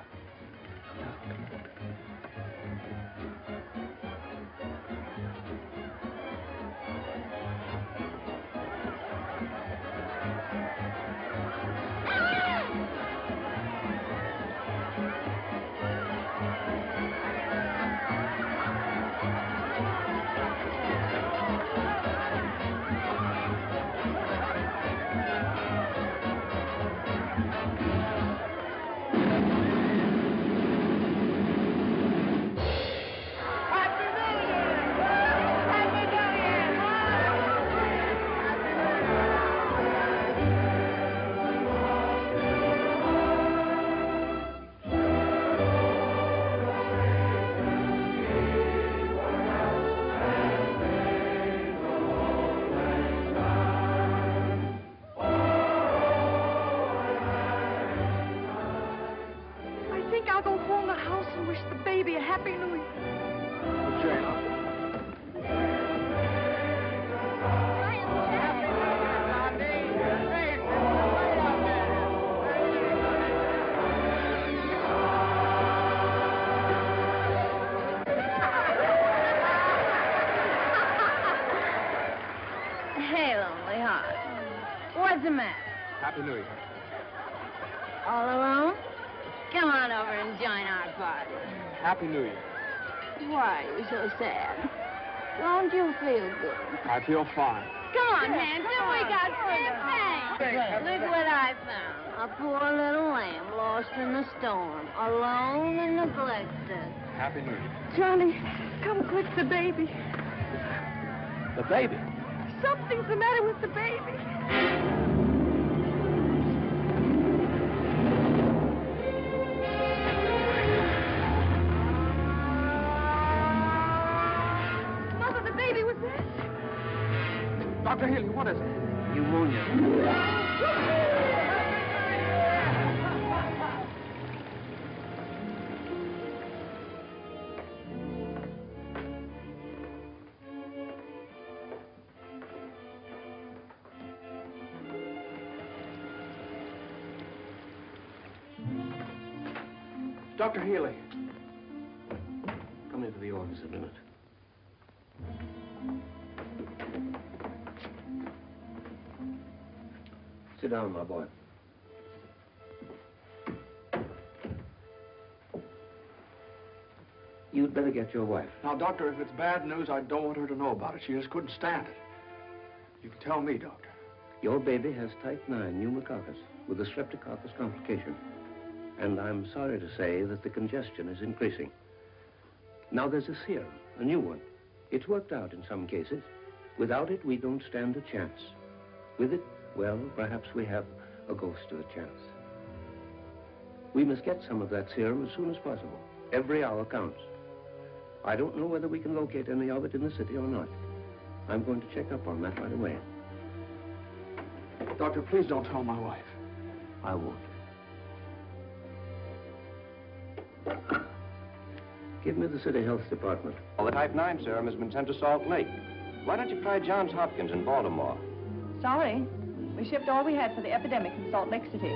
What's the matter? Happy New Year. All alone? Come on over and join our party. Happy New Year. Why are you so sad? Don't you feel good? I feel fine. Come on, Hanson, we got champagne. Look what I found. A poor little lamb lost in the storm, alone and neglected. Happy New Year. Johnny, come quick, the baby. The baby? Something's the matter with the baby. Mother, the baby was dead. Dr. Haley, what is it? Pneumonia. Dr. Healy. Come into the office a minute. Sit down, my boy. You'd better get your wife. Now, Doctor, if it's bad news, I don't want her to know about it. She just couldn't stand it. You can tell me, Doctor. Your baby has type 9 pneumococcus with a streptococcus complication. And I'm sorry to say that the congestion is increasing. Now, there's a serum, a new one. It's worked out in some cases. Without it, we don't stand a chance. With it, well, perhaps we have a ghost of a chance. We must get some of that serum as soon as possible. Every hour counts. I don't know whether we can locate any of it in the city or not. I'm going to check up on that right away. Doctor, please don't tell my wife. I won't. Give me the city health department. Well, the type 9 serum has been sent to Salt Lake. Why don't you try Johns Hopkins in Baltimore? Sorry. We shipped all we had for the epidemic in Salt Lake City.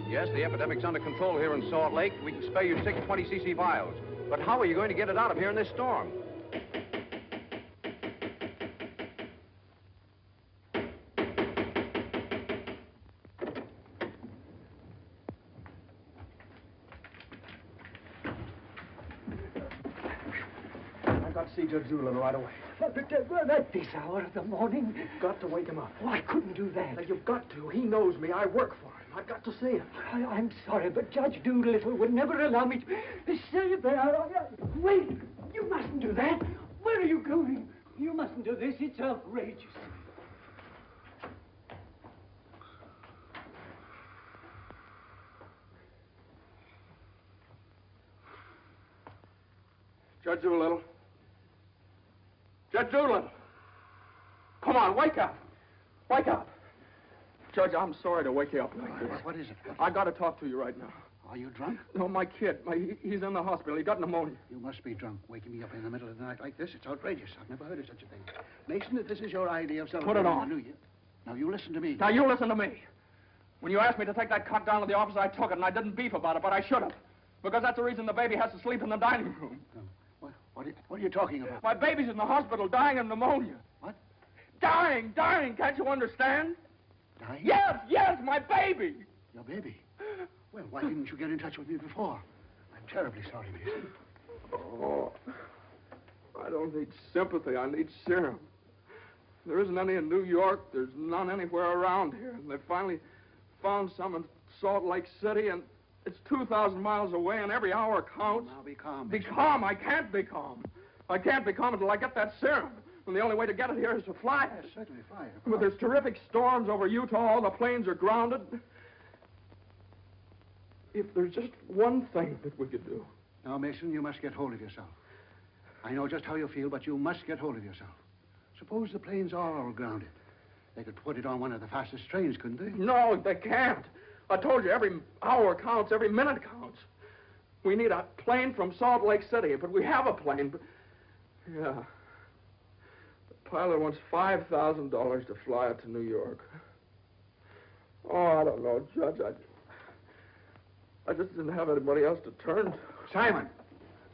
Yes, the epidemic's under control here in Salt Lake. We can spare you 6 20cc vials. But how are you going to get it out of here in this storm? I've got to see Judge Doolittle right away. But at this hour of the morning? You've got to wake him up. Oh, I couldn't do that. Now, you've got to. He knows me. I work for him. I've got to see him. I'm sorry, but Judge Doolittle would never allow me to stay there. Wait! You mustn't do that. Where are you going? You mustn't do this. It's outrageous. Judge Doolittle. Judge Doolittle. Come on, wake up. Wake up. Judge, I'm sorry to wake you up like this. What is it? I got to talk to you right now. Are you drunk? No, my kid. He's in the hospital. He got pneumonia. You must be drunk, waking me up in the middle of the night like this. It's outrageous. I've never heard of such a thing. Mason, if this is your idea of celebrating on. the New Year... Now, you listen to me. Now, you listen to me. When you asked me to take that cut down to the office, I took it, and I didn't beef about it, but I should have. Because that's the reason the baby has to sleep in the dining room. No. What are you talking about? My baby's in the hospital dying of pneumonia. What? Dying. Can't you understand? Dying? Yes, my baby. Your baby? Well, why didn't you get in touch with me before? I'm terribly sorry, Mason. Oh, I don't need sympathy. I need serum. There isn't any in New York. There's none anywhere around here. And they finally found some in Salt Lake City, and it's 2,000 miles away, and every hour counts. Now, be calm. Be calm. I can't be calm. I can't be calm until I get that serum. And the only way to get it here is to fly it. Certainly fly it. But there's terrific storms over Utah. All the planes are grounded. If there's just one thing that we could do. Now, Mason, you must get hold of yourself. I know just how you feel, but you must get hold of yourself. Suppose the planes are all grounded. They could put it on one of the fastest trains, couldn't they? No, they can't. I told you, every hour counts, every minute counts. We need a plane from Salt Lake City, but we have a plane. But... Yeah. The pilot wants $5,000 to fly it to New York. Oh, I don't know, Judge. I just didn't have anybody else to turn to. Simon!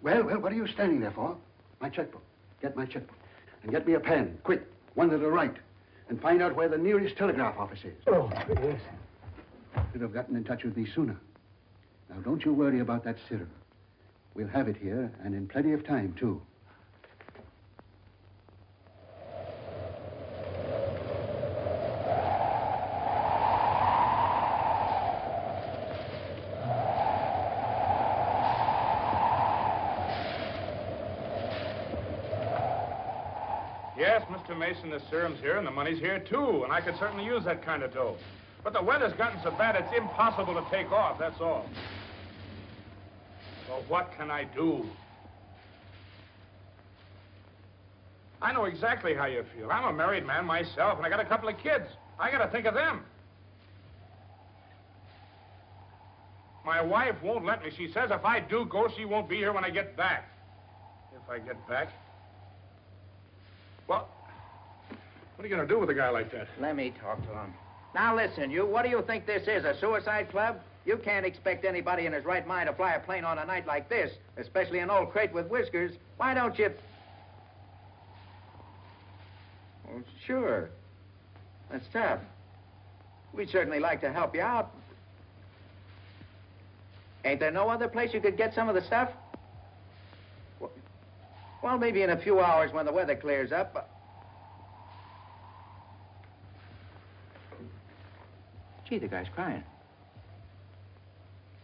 Well, what are you standing there for? My checkbook. Get my checkbook. And get me a pen, quick, one that'll write. And find out where the nearest telegraph office is. Oh, yes. Should have gotten in touch with me sooner. Now, don't you worry about that serum. We'll have it here, and in plenty of time, too. Yes, Mr. Mason, the serum's here and the money's here, too, and I could certainly use that kind of dough. But the weather's gotten so bad it's impossible to take off, that's all. So what can I do? I know exactly how you feel. I'm a married man myself, and I got a couple of kids. I gotta think of them. My wife won't let me. She says if I do go, she won't be here when I get back. If I get back? Well, what are you going to do with a guy like that? Let me talk to him. Now, listen, you, what do you think this is, a suicide club? You can't expect anybody in his right mind to fly a plane on a night like this, especially an old crate with whiskers. Why don't you... Well, sure. That's tough. We'd certainly like to help you out. Ain't there no other place you could get some of the stuff? Well, maybe in a few hours when the weather clears up. Gee, the guy's crying.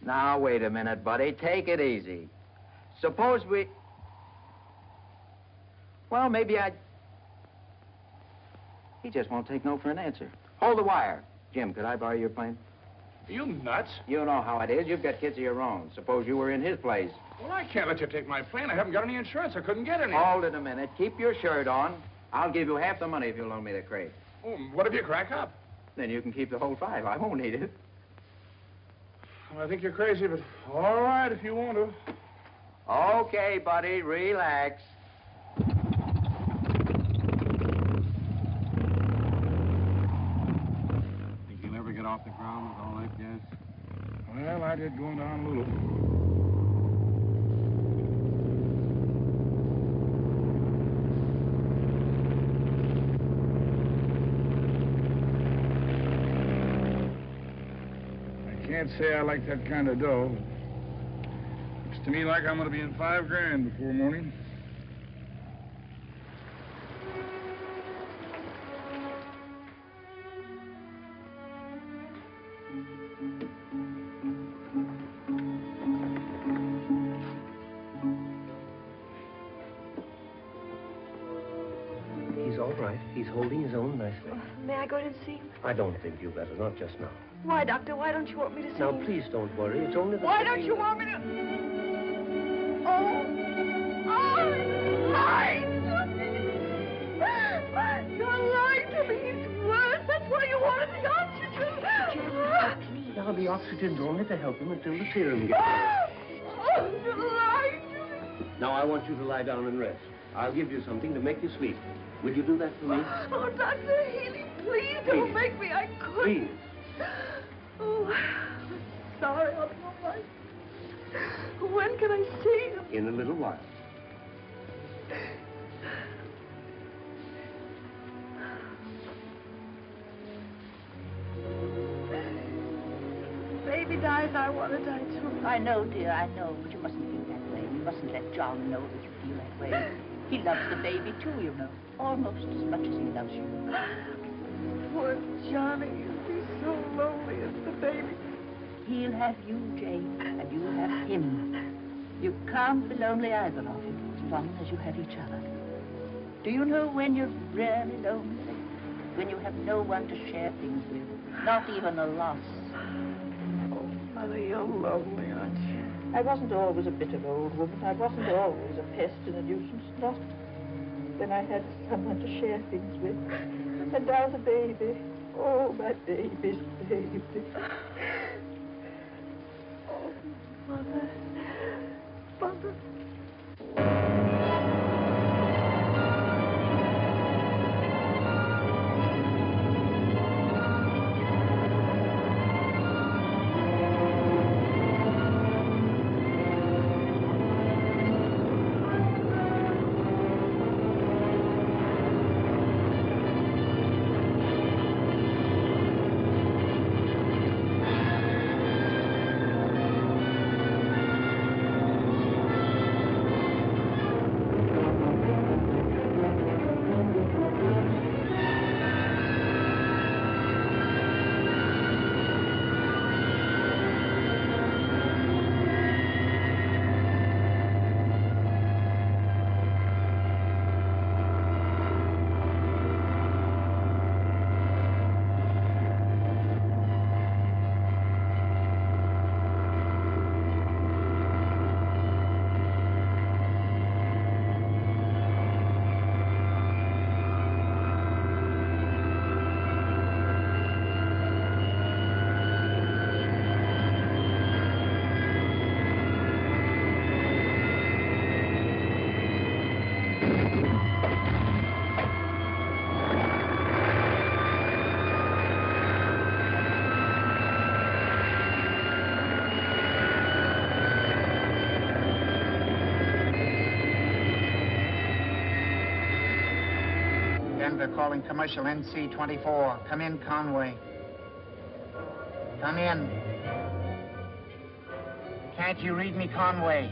Now, wait a minute, buddy. Take it easy. Suppose we... Well, maybe I... He just won't take no for an answer. Hold the wire. Jim, could I borrow your plane? Are you nuts? You know how it is. You've got kids of your own. Suppose you were in his place. Well, I can't let you take my plane. I haven't got any insurance. I couldn't get any. Hold it a minute. Keep your shirt on. I'll give you half the money if you'll loan me the crate. Oh, what if you crack up? Then you can keep the whole $5. I won't need it. Well, I think you're crazy, but all right if you want to. Okay, buddy. Relax. Think you'll ever get off the ground with all that gas? Well, I did going down a little. I can't say I like that kind of dough. Looks to me like I'm going to be in $5 grand before morning. He's all right. He's holding his own nicely. May I go in and see him? I don't think you better, not just now. Why, Doctor? Why don't you want me to see Now, him? please don't worry. It's only the... Why don't you want me to... Oh, light! Your light! the oxygen's only to help him until the serum gets Oh, delight! Now, I want you to lie down and rest. I'll give you something to make you sleep. Will you do that for me? Oh, Dr. Healy, please don't make me. I couldn't. Please. Oh, I'm sorry. I'll be all right. When can I see him? In a little while. Baby dies, I want to die too. I know, dear, I know, but you mustn't feel that way. You mustn't let John know that you feel that way. He loves the baby, too, you know. Almost as much as he loves you. Poor Johnny, he'll be so lonely as the baby. He'll have you, Jane, and you'll have him. You can't be lonely, either of you, as long as you have each other. Do you know when you're really lonely? When you have no one to share things with, not even a loss. Oh, Mother, you're lonely, aren't you? I wasn't always a bitter old woman. I wasn't always a pest and a nuisance. Not when I had someone to share things with. And now the baby. Oh, my baby's baby. Oh, Mother. Mother. Denver calling commercial NC-24. Come in, Conway. Come in. Can't you read me, Conway?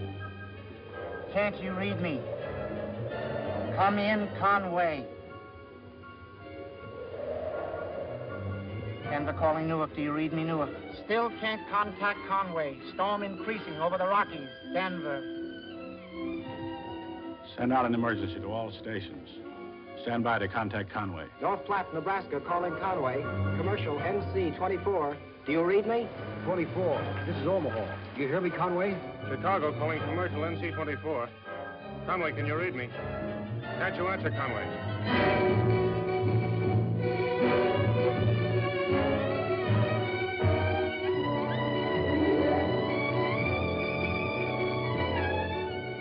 Can't you read me? Come in, Conway. Denver calling Newark. Do you read me, Newark? Still can't contact Conway. Storm increasing over the Rockies. Denver. Send out an emergency to all stations. Stand by to contact Conway. North Platte, Nebraska, calling Conway. Commercial NC-24. Do you read me? 24. This is Omaha. Do you hear me, Conway? Chicago calling commercial NC-24. Conway, can you read me? Can't you answer, Conway?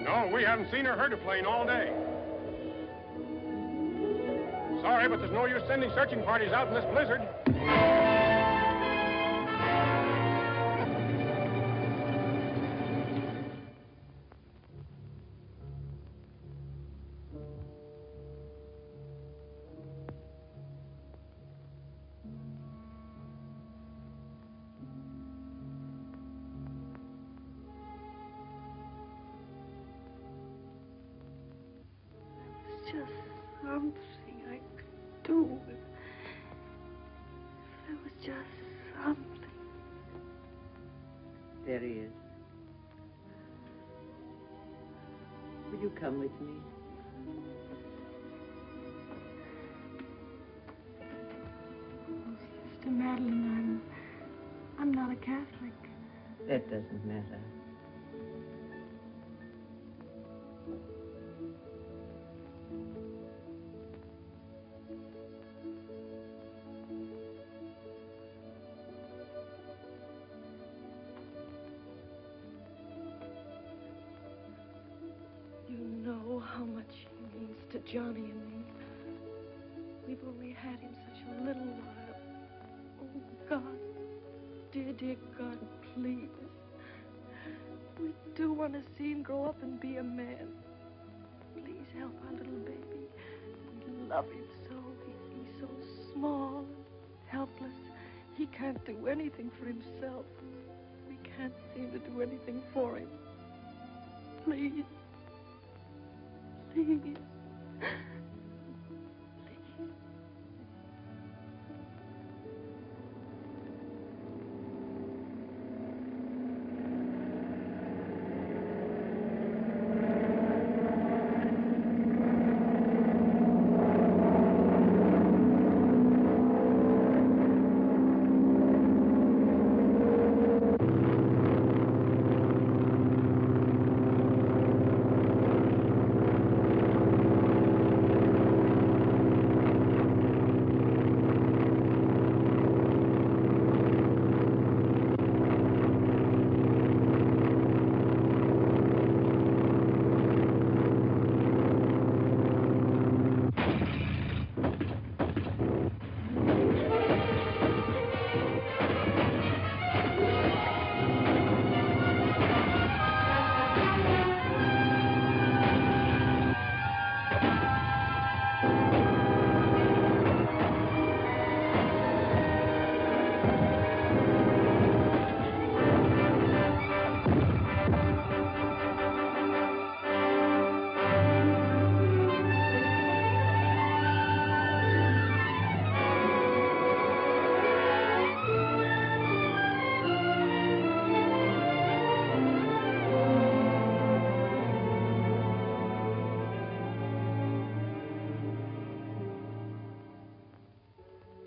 No, we haven't seen or heard a plane all day. Sorry, but there's no use sending searching parties out in this blizzard. Just something I could do. If there was just something. There he is. Will you come with me? Oh, Sister Madeline, I'm not a Catholic. That doesn't matter. Johnny and me. We've only had him such a little while. Oh, God. Dear, dear God, please. We do want to see him grow up and be a man. Please help our little baby. We love him so. He's so small and helpless. He can't do anything for himself. We can't seem to do anything for him. Please. Please.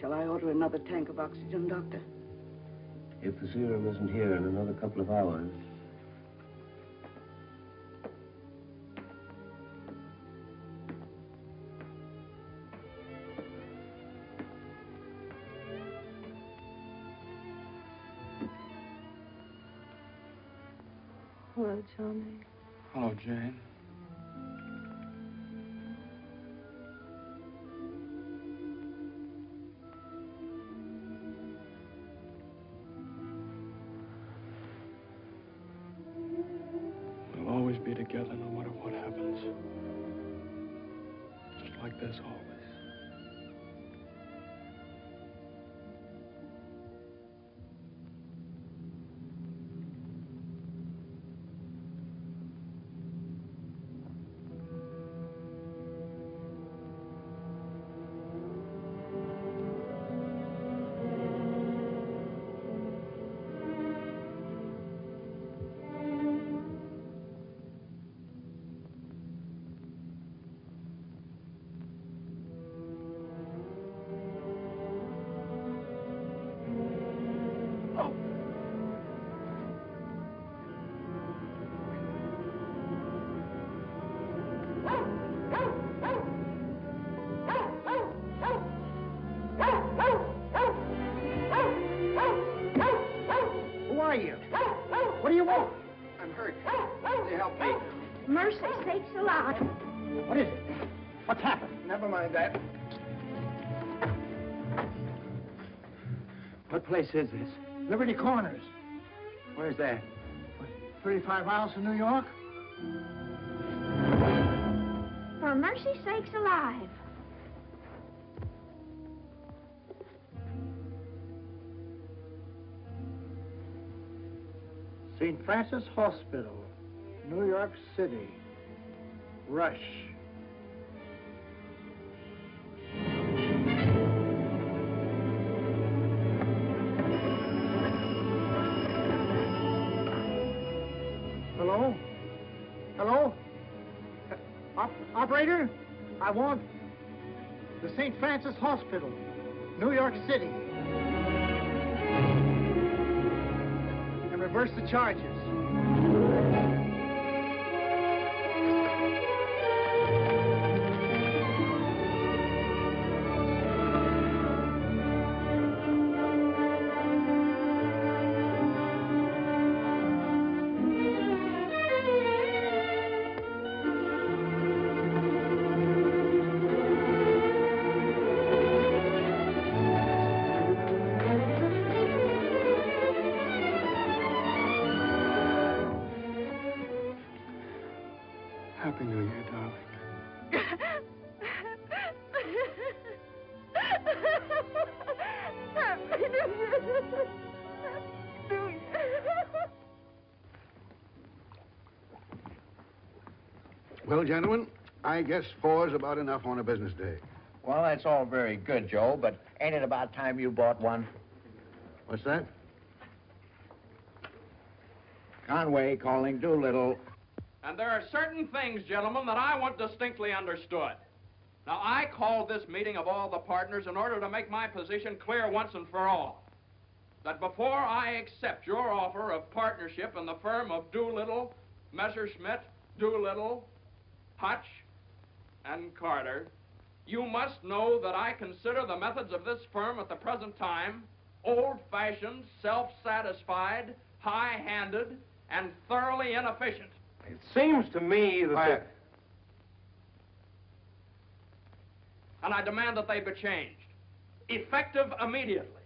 Shall I order another tank of oxygen, Doctor? If the serum isn't here in another couple of hours. Hello, Johnny. Hello, Jane. We'll always be together no matter what happens. Just like this always. What do you want? I'm hurt. Will you help me? Mercy sakes alive. What is it? What's happened? Never mind that. What place is this? Liberty Corners. Where's that? 35 miles from New York? For mercy sakes alive. St. Francis Hospital, New York City. Rush. Hello? Hello? Operator? I want the St. Francis Hospital, New York City. And reverse the charges. Happy New Year, darling. Happy New Year. New Year. Well, gentlemen, I guess 4's about enough on a business day. Well, that's all very good, Joe, but ain't it about time you bought one? What's that? Conway calling Doolittle. And there are certain things, gentlemen, that I want distinctly understood. Now, I called this meeting of all the partners in order to make my position clear once and for all. That before I accept your offer of partnership in the firm of Doolittle, Messerschmitt, Doolittle, Hutch, and Carter, you must know that I consider the methods of this firm at the present time old-fashioned, self-satisfied, high-handed, and thoroughly inefficient. It seems to me that... And I demand that they be changed, effective immediately.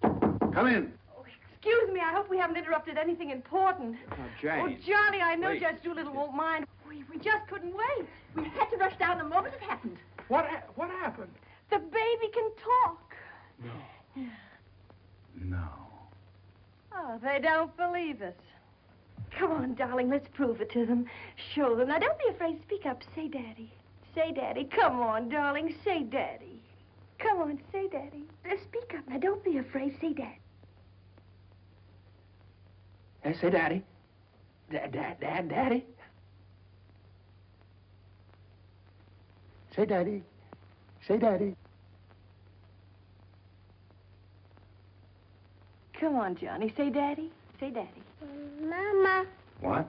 Come in. Excuse me, I hope we haven't interrupted anything important. Jane. Oh, Johnny, I know Please. Judge Doolittle won't mind. We just couldn't wait. We had to rush down the moment it happened. What happened? The baby can talk. No. Oh, they don't believe us. Come on, darling, let's prove it to them. Show them. Now, don't be afraid. Speak up. Say Daddy. Say Daddy. Come on, darling. Say Daddy. Come on, say Daddy. Speak up. Now, don't be afraid. Say Daddy. Say Daddy. Daddy. Say Daddy. Say Daddy. Come on, Johnny. Say Daddy. Say Daddy. Mama. What?